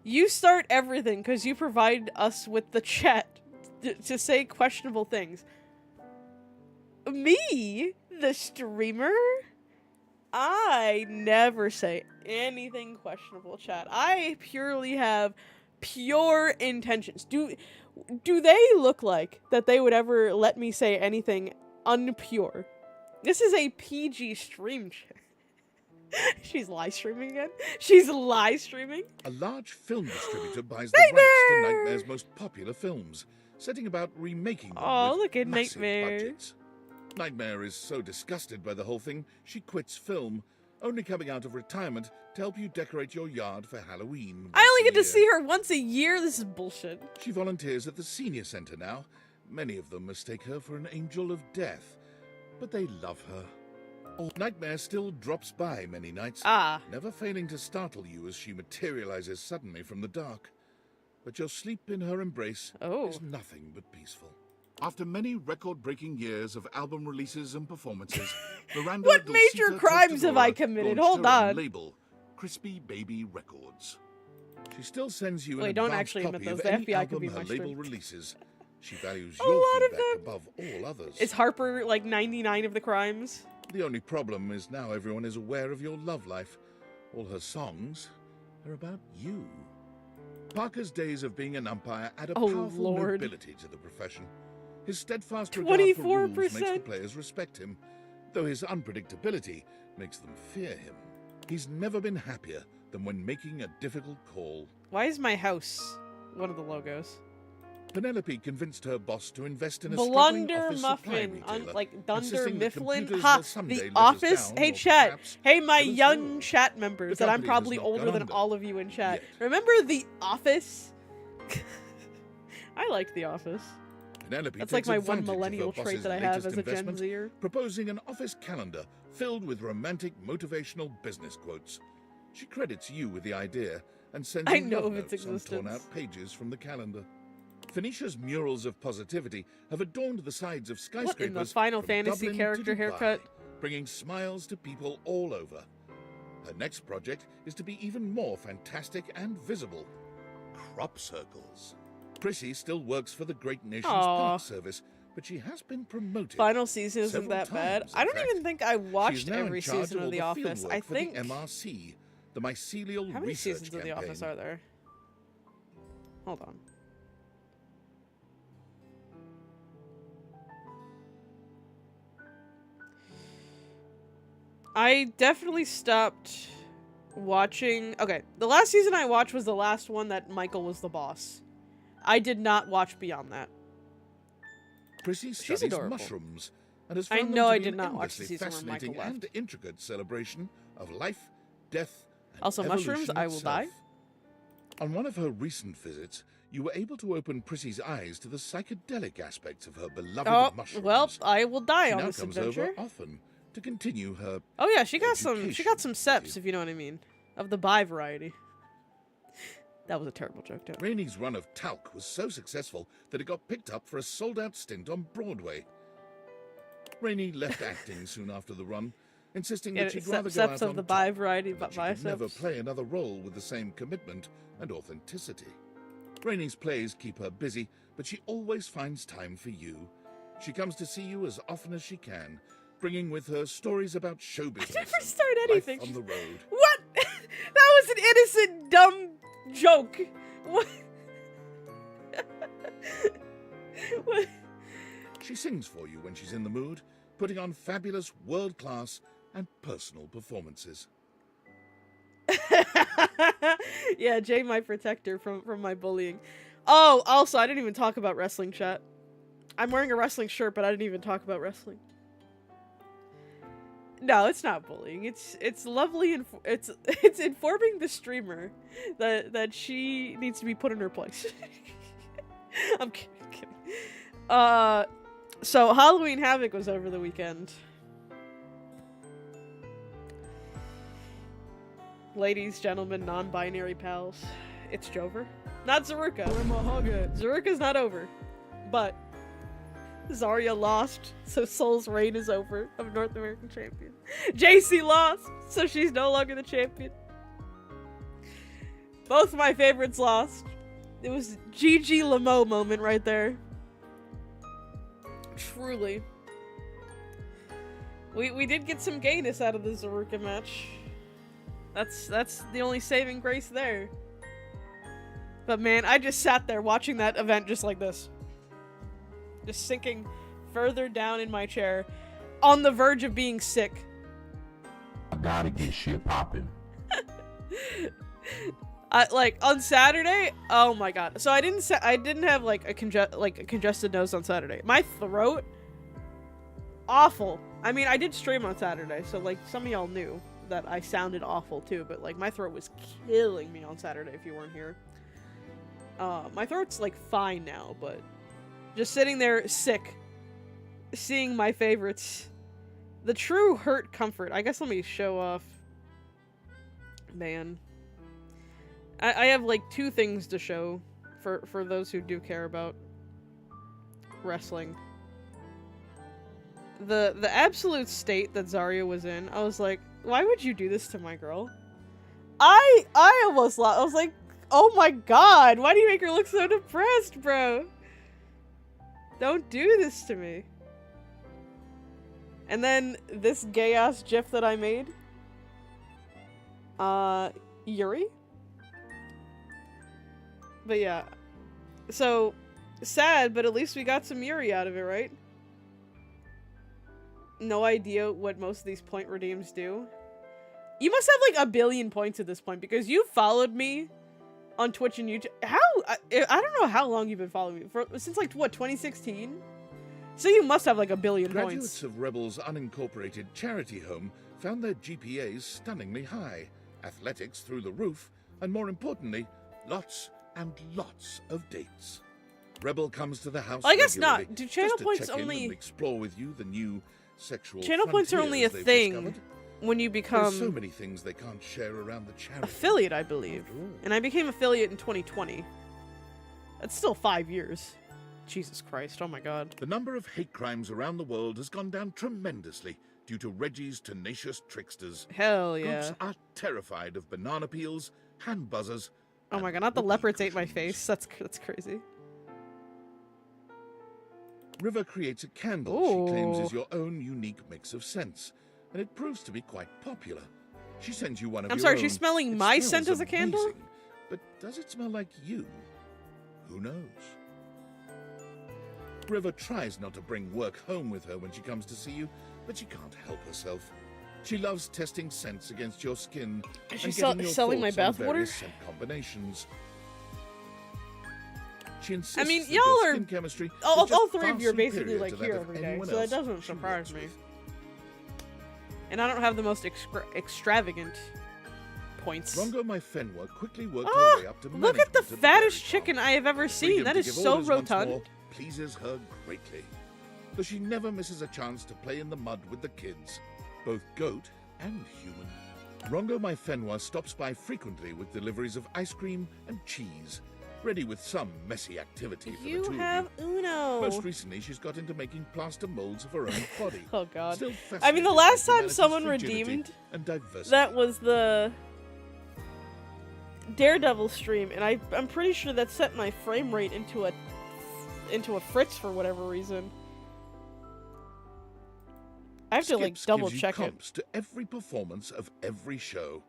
You start everything because you provide us with the chat to say questionable things. Me, the streamer? I never say anything questionable, chat. I purely have pure intentions. Do they look like that they would ever let me say anything unpure? This is a PG stream, chat. She's live streaming again? She's live streaming? A large film distributor buys the rights to Nightmare's most popular films, setting about remaking them Oh, with look at massive Nightmare. budgets. Nightmare is so disgusted by the whole thing, she quits film, only coming out of retirement to help you decorate your yard for Halloween. I only get to see her once a year? This is bullshit. She volunteers at the senior center now. Many of them mistake her for an angel of death, but they love her. Nightmare still drops by many nights, never failing to startle you as she materializes suddenly from the dark. But your sleep in her embrace is nothing but peaceful. After many record-breaking years of album releases and performances, Miranda What Dulcita major crimes have I Tostadora committed? launched Hold her own on. label, Crispy Baby Records. She still sends you an Wait, don't advance actually admit copy those. of The any FBI could album be her my label stream. releases. She values A your lot of feedback them. above all others. Is Harper like 99 of the crimes? The only problem is now everyone is aware of your love life. All her songs are about you. Parker's days of being an umpire add a powerful Lord. nobility to the profession. His steadfast regard for rules 24%. makes the players respect him, though his unpredictability makes them fear him. He's never been happier than when making a difficult call. Why is my house one of the logos? Penelope convinced her boss to invest in a struggling Blunder office supply Muffin. retailer, Like Dunder insisting that Mifflin. computers Ha! will someday The let us Office. down, Hey, or chat. perhaps Hey, my kill us young all. chat members The that I'm company has probably not older gone than under all of you in chat. yet. Remember The Office? I like The Office. Penelope That's like takes my one advantage of her millennial trait boss's that I have latest as a Gen investment, Zer. proposing an office calendar filled with romantic motivational business quotes. She credits you with the idea and sends I you know love of its notes on existence. torn-out pages from the calendar. Phoenicia's murals of positivity have adorned the sides of skyscrapers What in the Final from Fantasy Dublin to character Dubai, haircut? bringing smiles to people all over. Her next project is to be even more fantastic and visible. Crop circles. Prissy still works for the Great Nations Aw. Park Service, but she has been promoted. Final season isn't several that bad. times, I in don't fact. even think I She is watched now in every charge season all of The Office. fieldwork I for think. the MRC, the Mycelial How many Research seasons of The Campaign. Office are there? Hold on. I definitely stopped watching. Okay, the last season I watched was the last one that Michael was the boss. I did not watch beyond that. Prissy She's studies adorable. mushrooms and has I found them know to I be did an not watch the endlessly season where Michael fascinating and left. intricate celebration of life, death, and Also, mushrooms, evolution I will itself. die. On one of her recent visits, you were able to open Prissy's eyes to the psychedelic aspects of her beloved Oh, mushrooms. well, I will die she on now this comes adventure. over often to continue her. Oh yeah, she got some education steps, if you know what I mean. Of the bi variety. That was a terrible joke, too. Rainey's run of talc was so successful that it got picked up for a sold-out stint on Broadway. Rainey left acting soon after the run, insisting Yeah, that she'd steps rather go out of on the top, bi variety, and that but she could never biceps. play another role with the same commitment and authenticity. Rainey's plays keep her busy, but she always finds time for you. She comes to see you as often as she can, bringing with her stories about show business. Never and start life anything. on the road. What? That was an innocent, dumb joke. What? What? She sings for you when she's in the mood, putting on fabulous world-class and personal performances. Yeah, Jay, my protector from my bullying. Oh, also, I didn't even talk about wrestling, chat. I'm wearing a wrestling shirt, but I didn't even talk about wrestling. No, it's not bullying. It's lovely and it's informing the streamer that she needs to be put in her place. I'm kidding. So Halloween Havoc was over the weekend. ladies, gentlemen, non-binary pals. It's Jover. Not Zaruka. Where my hug at? Zaruka's not over. But Zarya lost, so Soul's reign is over of North American champion. JC lost, so she's no longer the champion. Both my favorites lost. It was GG Lamo moment right there. Truly. We did get some gayness out of the Zaruka match. That's the only saving grace there. But man, I just sat there watching that event just like this. Just sinking further down in my chair, on the verge of being sick. I gotta get shit popping. Like on Saturday, oh my god. So I didn't have like a congested nose on Saturday. My throat, awful. I mean, I did stream on Saturday, so like some of y'all knew that I sounded awful too. But like my throat was killing me on Saturday if you weren't here. My throat's like fine now, but just sitting there sick, seeing my favorites, the true hurt comfort. I guess let me show off. Man. I have like two things to show for those who do care about wrestling. The absolute state that Zarya was in, I was like, why would you do this to my girl? I almost lost. I was like, oh my god, why do you make her look so depressed, bro? Don't do this to me. And then this gay ass gif that I made. Yuri? But yeah, so sad, but at least we got some Yuri out of it, right? No idea what most of these point redeems do. You must have like 1 billion points at this point because you followed me on Twitch and YouTube. How? I don't know how long you've been following me. Since like, what, 2016? So you must have like 1 billion Graduates points. of Rebel's unincorporated charity home found their GPAs stunningly high, athletics through the roof, and more importantly, lots and lots of dates. Rebel comes to the house. Well, I guess regularly not. Do channel just to points check in only and explore with you the new sexual channel points are only a frontiers they've thing discovered? when you There's become so many things they can't share around the charity. affiliate, I believe. After all. And I became affiliate in 2020. That's still 5 years. Jesus Christ, oh my god. The number of hate crimes around the world has gone down tremendously due to Reggie's tenacious tricksters. Hell yeah. Groups are terrified of banana peels, hand buzzers. Oh my god, not the leopards ate my face. That's crazy. River creates a candle she claims is your own unique mix of scents, and it proves to be quite popular. She sends you one of I'm your sorry, own. she's smelling It my smells scent as a candle? amazing, but does it smell like you? Who knows? River tries not to bring work home with her when she comes to see you, but she can't help herself. She loves testing scents against your skin Is and she getting your selling my thoughts on bathwater? various scent combinations. She insists I mean, that y'all your are skin chemistry all is just 3 far of you are basically superior like to that here of every day, anyone so that else doesn't she surprise works me. with. And I don't have the most extravagant points. Rongo my Fenwa quickly worked her way up to Look at the management of fattest dairy farm. chicken I have ever seen. Freedom That to is give so orders once rotund. more pleases her greatly. Though she never misses a chance to play in the mud with the kids, both goat and human. Rongo my Fenwa stops by frequently with deliveries of ice cream and cheese, ready with some messy activity for the You two have of you. Uno. Most recently, she's got into making plaster molds of her own body. Oh god. Still I mean, the fascinated last by time humanity's someone frigidity redeemed and diversity. that was the Daredevil stream, and I'm pretty sure that set my frame rate into a fritz for whatever reason. I have to like Skips double gives you check it. comps to every performance of every show.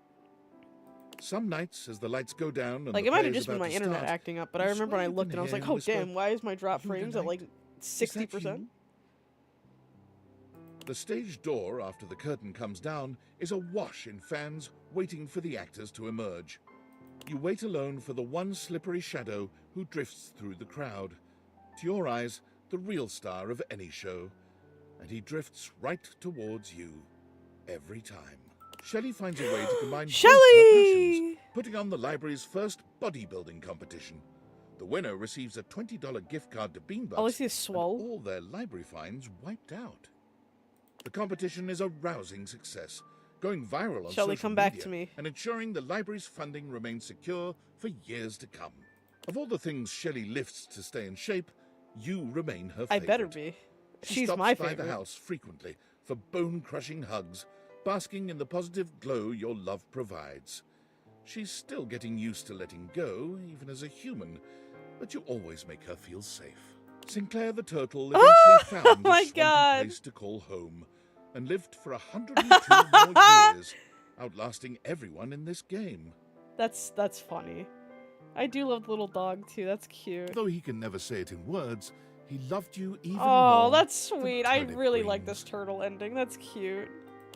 Some nights, as the lights go down and Like the it might play have is just been about my to internet start, acting up, but I you remember when I swear you looked can and I was hear like, him oh whisper, damn, why is my drop "Who frames at like tonight? 60%? The stage door, after the curtain comes down, is awash in fans waiting for the actors to emerge. You wait alone for the one slippery shadow who drifts through the crowd. To your eyes, the real star of any show. And he drifts right towards you. Every time. Shelley finds a way to combine both her Shelley! passions, putting on the library's first bodybuilding competition. The winner receives a $20 gift card to Beanbucks. All I see is and swole. all their library fines wiped out. The competition is a rousing success, going viral on Shelley, social come back media, to me. and ensuring the library's funding remains secure for years to come. Of all the things Shelley lifts to stay in shape, you remain her favorite. I better be. She She's stops my by favorite. the house frequently for bone-crushing hugs, basking in the positive glow your love provides. She's still getting used to letting go, even as a human, but you always make her feel safe. Sinclair the turtle eventually found a swampy place to call home, and lived for 102 more years, outlasting everyone in this game. That's funny. I do love the little dog too. That's cute. Though he can never say it in words, he loved you even more. Oh, that's than sweet. I turnip really greens. like this turtle ending. That's cute.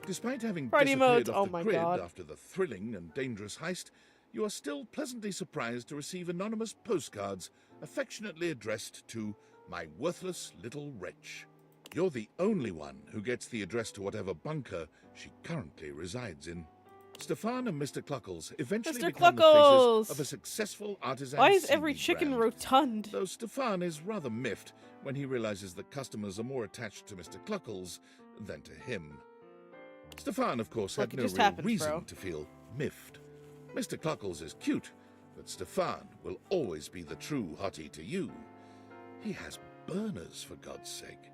Despite having Party disappeared mode. off Oh the my grid God. after the thrilling and dangerous heist, you are still pleasantly surprised to receive anonymous postcards affectionately addressed to my worthless little wretch. You're the only one who gets the address to whatever bunker she currently resides in. Stefan and Mr. Cluckles eventually Mr. become the Cluckles! faces of a successful artisan Why is every seaweed chicken brand. rotund? Though Stefan is rather miffed when he realizes that customers are more attached to Mr. Cluckles than to him. Stefan, of course, Look, had it no just real happens, reason bro. to feel miffed. Mr. Cluckles is cute, but Stefan will always be the true hottie to you. He has burners, for God's sake.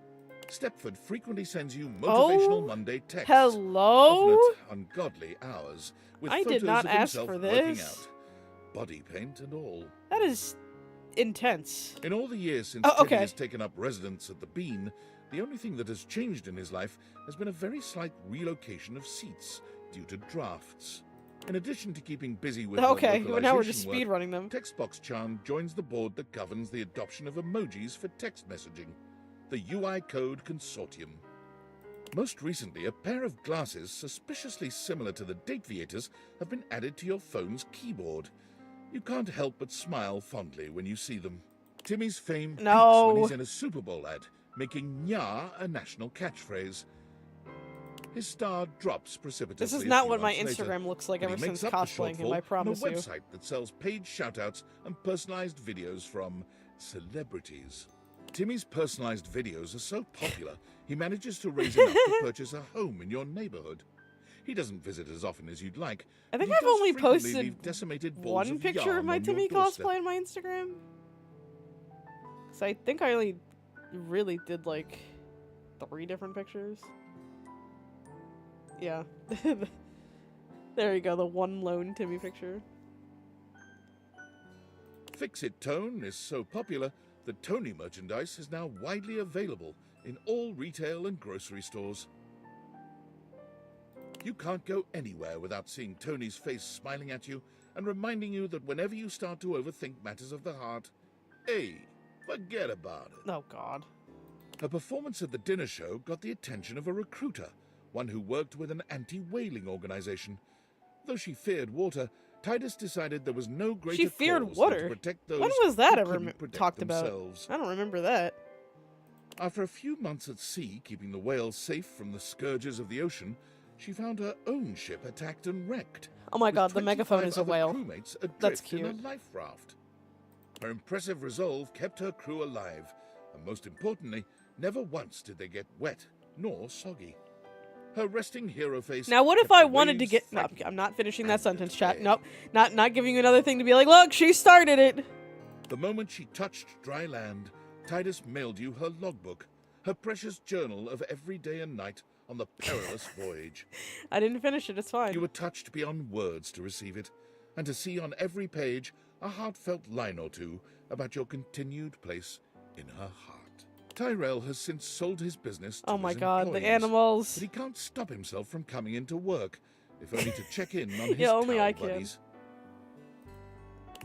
Stepford frequently sends you motivational Oh, Monday texts. hello? Often at ungodly hours, with I photos did not of ask himself for working this. out. Body paint and all. That is intense. In all the years since Oh, Timmy okay. has taken up residence at the Bean, the only thing that has changed in his life has been a very slight relocation of seats due to drafts. In addition to keeping busy with Okay, the well, now we're just localization speedrunning them. Textbox Chan joins the board that governs the adoption of emojis for text messaging, the UI Code Consortium. Most recently, a pair of glasses suspiciously similar to the Dateviators have been added to your phone's keyboard. You can't help but smile fondly when you see them. Timmy's fame peaks when he's in a Super Bowl ad, making "nya" a national catchphrase. His star drops precipitously. This is a not few what my months later, Instagram looks like but ever he makes since up the cosplaying him, shortfall I promise on a you. website that sells paid shoutouts and personalized videos from celebrities. Timmy's personalized videos are so popular, he manages to raise enough to purchase a home in your neighborhood. He doesn't visit as often as you'd like. I but think he I've does only frequently posted leave decimated balls one of picture yarn of my on your Timmy doorstep. cosplay on my Instagram. Because I think I only really did like 3 different pictures. Yeah. There you go, the one lone Timmy picture. Fix-It Tone is so popular that Tony merchandise is now widely available in all retail and grocery stores. You can't go anywhere without seeing Tony's face smiling at you and reminding you that whenever you start to overthink matters of the heart, hey, forget about it. Oh, God. Her performance at the dinner show got the attention of a recruiter, one who worked with an anti-whaling organization. Though she feared water, Titus decided there was no greater She feared cause than water? to protect those When was that who ever couldn't protect talked themselves. about? I don't remember that. After a few months at sea, keeping the whales safe from the scourges of the ocean, she found her own ship attacked and wrecked. Oh my with God, the megaphone 25 is a other whale. crewmates That's adrift in cute. a life raft. Her impressive resolve kept her crew alive, and most importantly, never once did they get wet nor soggy. Her resting hero face. Now, what if kept I the wanted to waves get... No, frightened I'm not finishing that and sentence, at chat. bay. Nope. Not giving you another thing to be like, look, she started it! The moment she touched dry land, Titus mailed you her logbook, her precious journal of every day and night on the perilous voyage. I didn't finish it, it's fine. You were touched beyond words to receive it, and to see on every page a heartfelt line or two about your continued place in her heart. Tyrell has since sold his business to Oh my his God, the employees, animals. but he can't stop himself from coming into work, if only to check in on his Yeah, only town I can. buddies.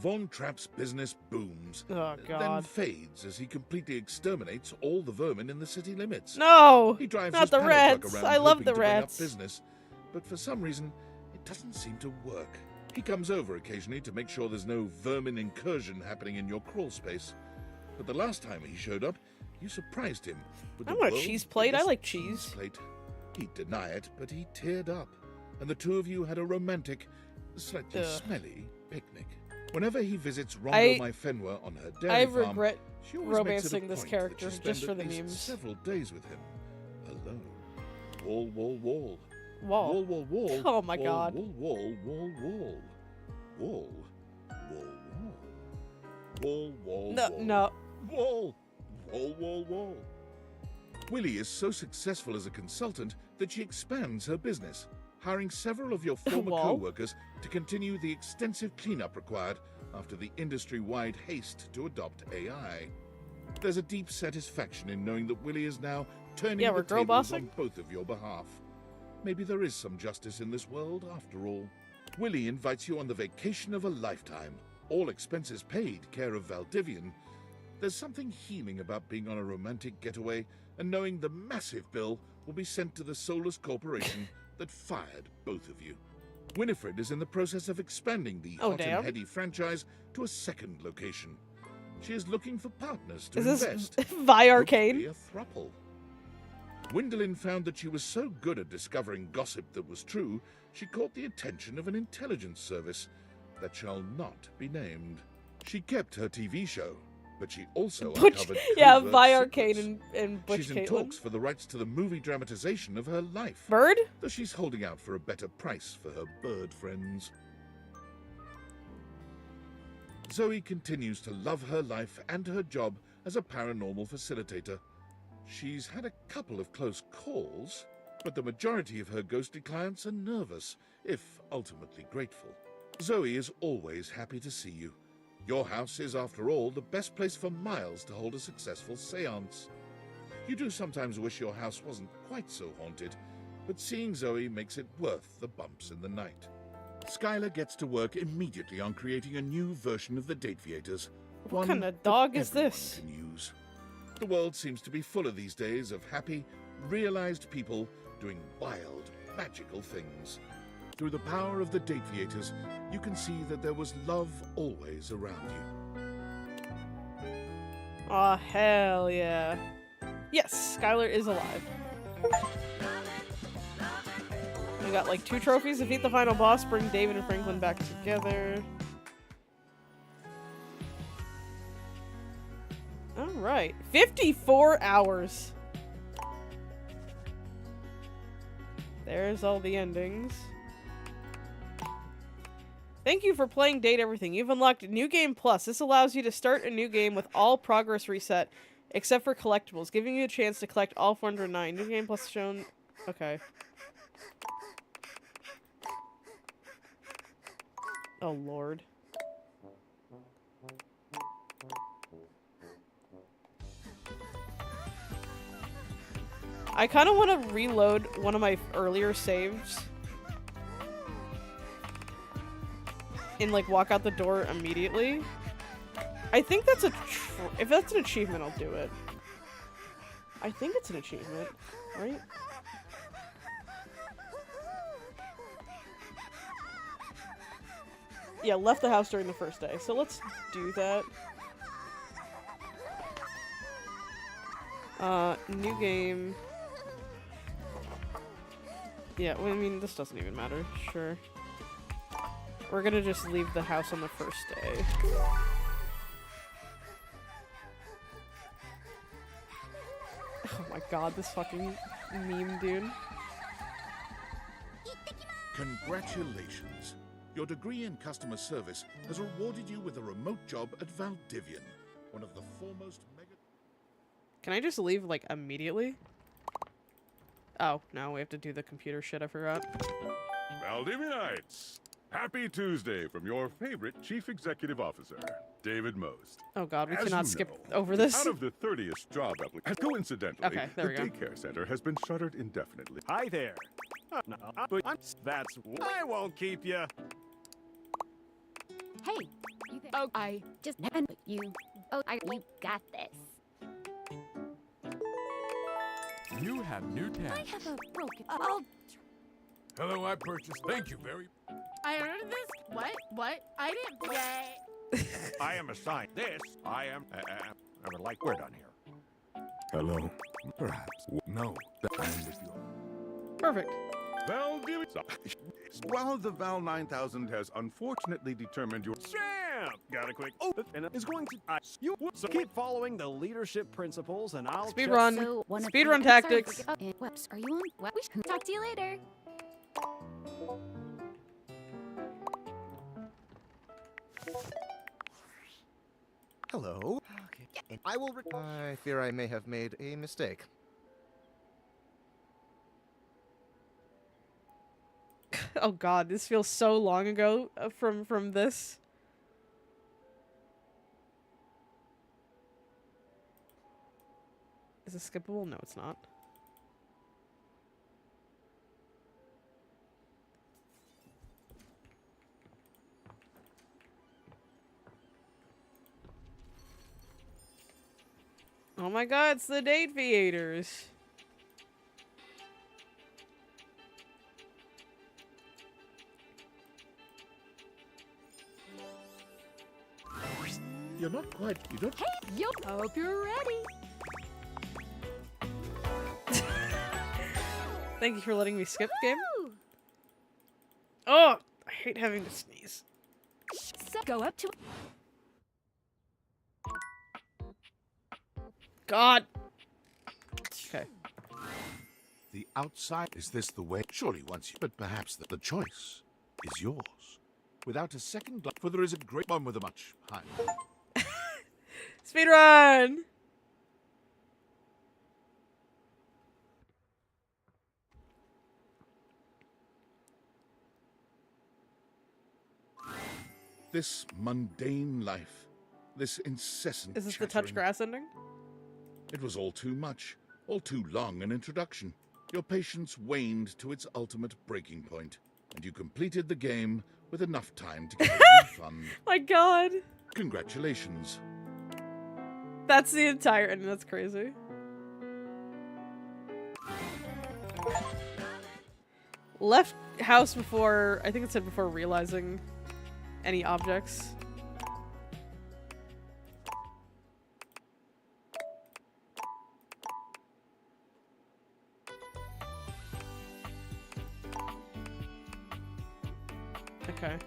Von Trapp's business booms, Oh, then God. fades as he completely exterminates all the vermin in the city limits. No! He drives Not his the panel truck rats. around I love hoping the to bring up rats. business, but for some reason, it doesn't seem to work. He comes over occasionally to make sure there's no vermin incursion happening in your crawl space. But the last time he showed up, you surprised him with I the want a world's cheese plate. I biggest like cheese. plate. He'd deny it, but he teared up, and the two of you had a romantic, slightly Ugh. smelly picnic. Whenever he visits I- Rondo My Fenwa on her dairy I farm, regret she always makes it a romancing this point character that you just spend for at the least memes. several days with him, alone. Wall, wall, wall. Wall. Wall, wall, wall. Oh my wall, god. Wall, wall, wall, wall. Wall, wall, wall. Wall, wall, No, wall. no. Wall, wall, wall, wall. Willie is so successful as a consultant that she expands her business, hiring several of your former Wall. co-workers to continue the extensive cleanup required after the industry-wide haste to adopt AI. There's a deep satisfaction in knowing that Willie is now turning Yeah, the we're girl tables bossing. on both of your behalf. Maybe there is some justice in this world after all. Willie invites you on the vacation of a lifetime. All expenses paid, care of Valdivian. There's something healing about being on a romantic getaway and knowing the massive bill will be sent to the soulless corporation that fired both of you. Winifred is in the process of expanding the Oh, hot damn. and heady franchise to a second location. She is looking for partners to Is this invest. Vi Hopefully Arcane? a throuple. Gwendolyn found that she was so good at discovering gossip that was true, she caught the attention of an intelligence service that shall not be named. She kept her TV show, but she also Butch, uncovered yeah, covert Vi secrets. Arcane and Butch She's in Caitlin. talks for the rights to the movie dramatization of her life. Bird? Though she's holding out for a better price for her bird friends. Zoe continues to love her life and her job as a paranormal facilitator. She's had a couple of close calls, but the majority of her ghostly clients are nervous, if ultimately grateful. Zoe is always happy to see you. Your house is, after all, the best place for miles to hold a successful seance. You do sometimes wish your house wasn't quite so haunted, but seeing Zoe makes it worth the bumps in the night. Skylar gets to work immediately on creating a new version of the Dateviators. What one kind of that dog is everyone this? can use. The world seems to be full of these days of happy, realized people doing wild, magical things. Through the power of the Dateviators, you can see that there was love always around you. Aw, hell yeah. Yes, Skylar is alive. We got like 2 trophies. Defeat the final boss, bring David and Franklin back together. Alright. 54 hours. There's all the endings. Thank you for playing Date Everything. You've unlocked New Game Plus. This allows you to start a new game with all progress reset, except for collectibles, giving you a chance to collect all 409. New Game Plus shown... Okay. Oh, Lord. I kind of want to reload one of my earlier saves. And, like, walk out the door immediately. I think that's if that's an achievement, I'll do it. I think it's an achievement, right? Yeah, left the house during the first day. So let's do that. New game. Yeah, well, I mean, this doesn't even matter. Sure. We're gonna just leave the house on the first day. Oh my god, this fucking meme, dude. Congratulations. Your degree in customer service has rewarded you with a remote job at Valdivian, one of the foremost mega... Can I just leave, like, immediately? Oh, no, we have to do the computer shit, I forgot. Valdivianites! Happy Tuesday from your favorite Chief Executive Officer, David Most. Oh god, we As cannot you skip know, over this. Out of the 30th job application, coincidentally, Okay, there the we go. daycare center has been shuttered indefinitely. Hi there. No, but that's... I won't keep you. Hey, you there? Oh, I just met you. Oh, you got this. You have new I tasks. have a broken. Oh, Hello, I purchased. Thank you very. I heard this. What? I didn't get. I am assigned this. I am... I would like... We're done here. Hello. Perhaps. No, I am with you. Perfect. Valdivian. While the Val 9000 has unfortunately determined your... Champ! Got a quick... Oh, and is going to... you so keep following the leadership principles and I'll... Speedrun. So, one of Speedrun the- tactics. Sorry, whoops, are you on? What? We should talk to you later. Hello. Okay. And I will. I fear I may have made a mistake. Oh god, this feels so long ago from this. Is it skippable? No, it's not. Oh my god, it's the date theaters. You're not quite. You don't. Hey, yo! Hope you're ready. Thank you for letting me skip game. Oh, I hate having to sneeze. So go up to. God. Okay. The outside. Is this the way? Surely once you. But perhaps the choice is yours. Without a second glance, for there is a great one with a much higher. Speedrun! This mundane life, this incessant Is this the touch chattering, grass ending? it was all too much, all too long an introduction. Your patience waned to its ultimate breaking point, and you completed the game with enough time to get a refund. My god. Congratulations. That's the entire ending. That's crazy. Left house before, I think it said before realizing any objects. Okay.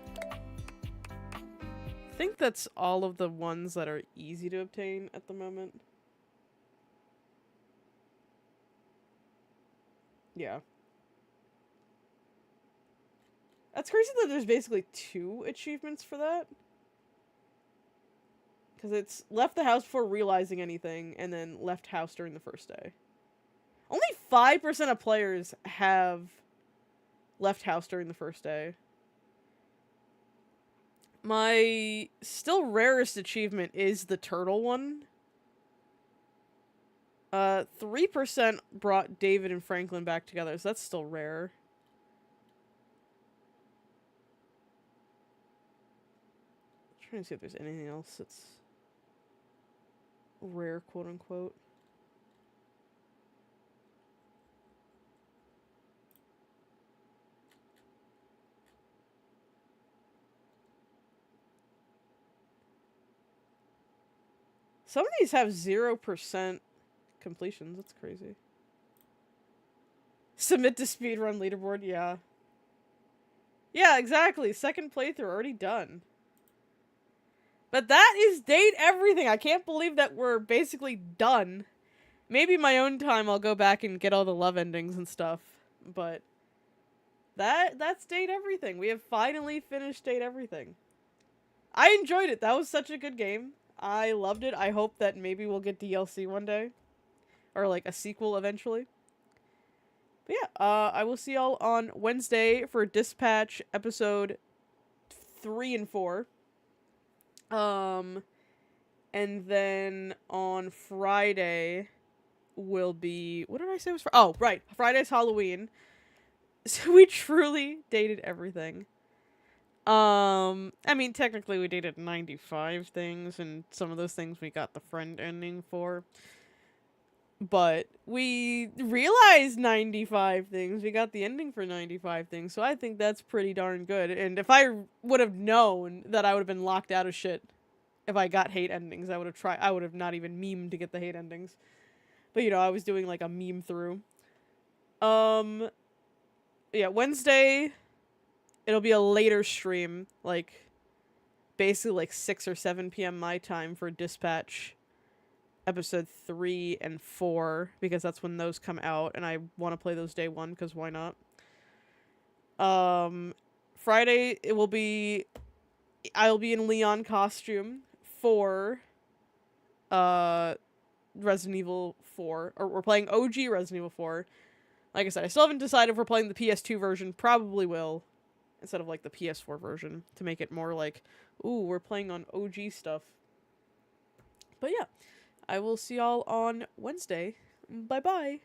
I think that's all of the ones that are easy to obtain at the moment. Yeah. That's crazy that there's basically 2 achievements for that. Because it's left the house before realizing anything, and then left house during the first day. Only 5% of players have left house during the first day. My still rarest achievement is the turtle one. 3% brought David and Franklin back together, so that's still rare. Trying to see if there's anything else that's rare, quote unquote. Some of these have 0% completions. That's crazy. Submit to speedrun leaderboard, yeah. Yeah, exactly. Second playthrough already done. But that is date everything. I can't believe that we're basically done. Maybe my own time I'll go back and get all the love endings and stuff. But that's date everything. We have finally finished date everything. I enjoyed it. That was such a good game. I loved it. I hope that maybe we'll get DLC one day. Or like a sequel eventually. But yeah, I will see y'all on Wednesday for Dispatch episode 3 and 4. And then on Friday will be, what did I say was for? Oh, right. Friday's Halloween. So we truly dated everything. I mean, technically we dated 95 things, and some of those things we got the friend ending for. But we realized 95 things. We got the ending for 95 things, so I think that's pretty darn good. And if I would have known that I would have been locked out of shit if I got hate endings, I would have not even memed to get the hate endings. But, you know, I was doing, like, a meme through. Yeah, Wednesday, it'll be a later stream, like, basically, like, 6 or 7 p.m. my time for Dispatch episode 3 and 4, because that's when those come out, and I want to play those day 1, because why not? Friday, it will be I'll be in Leon costume for Resident Evil 4, or we're playing OG Resident Evil 4. Like I said, I still haven't decided if we're playing the PS2 version. Probably will, instead of like the PS4 version, to make it more like, ooh, we're playing on OG stuff. But yeah, I will see y'all on Wednesday. Bye bye.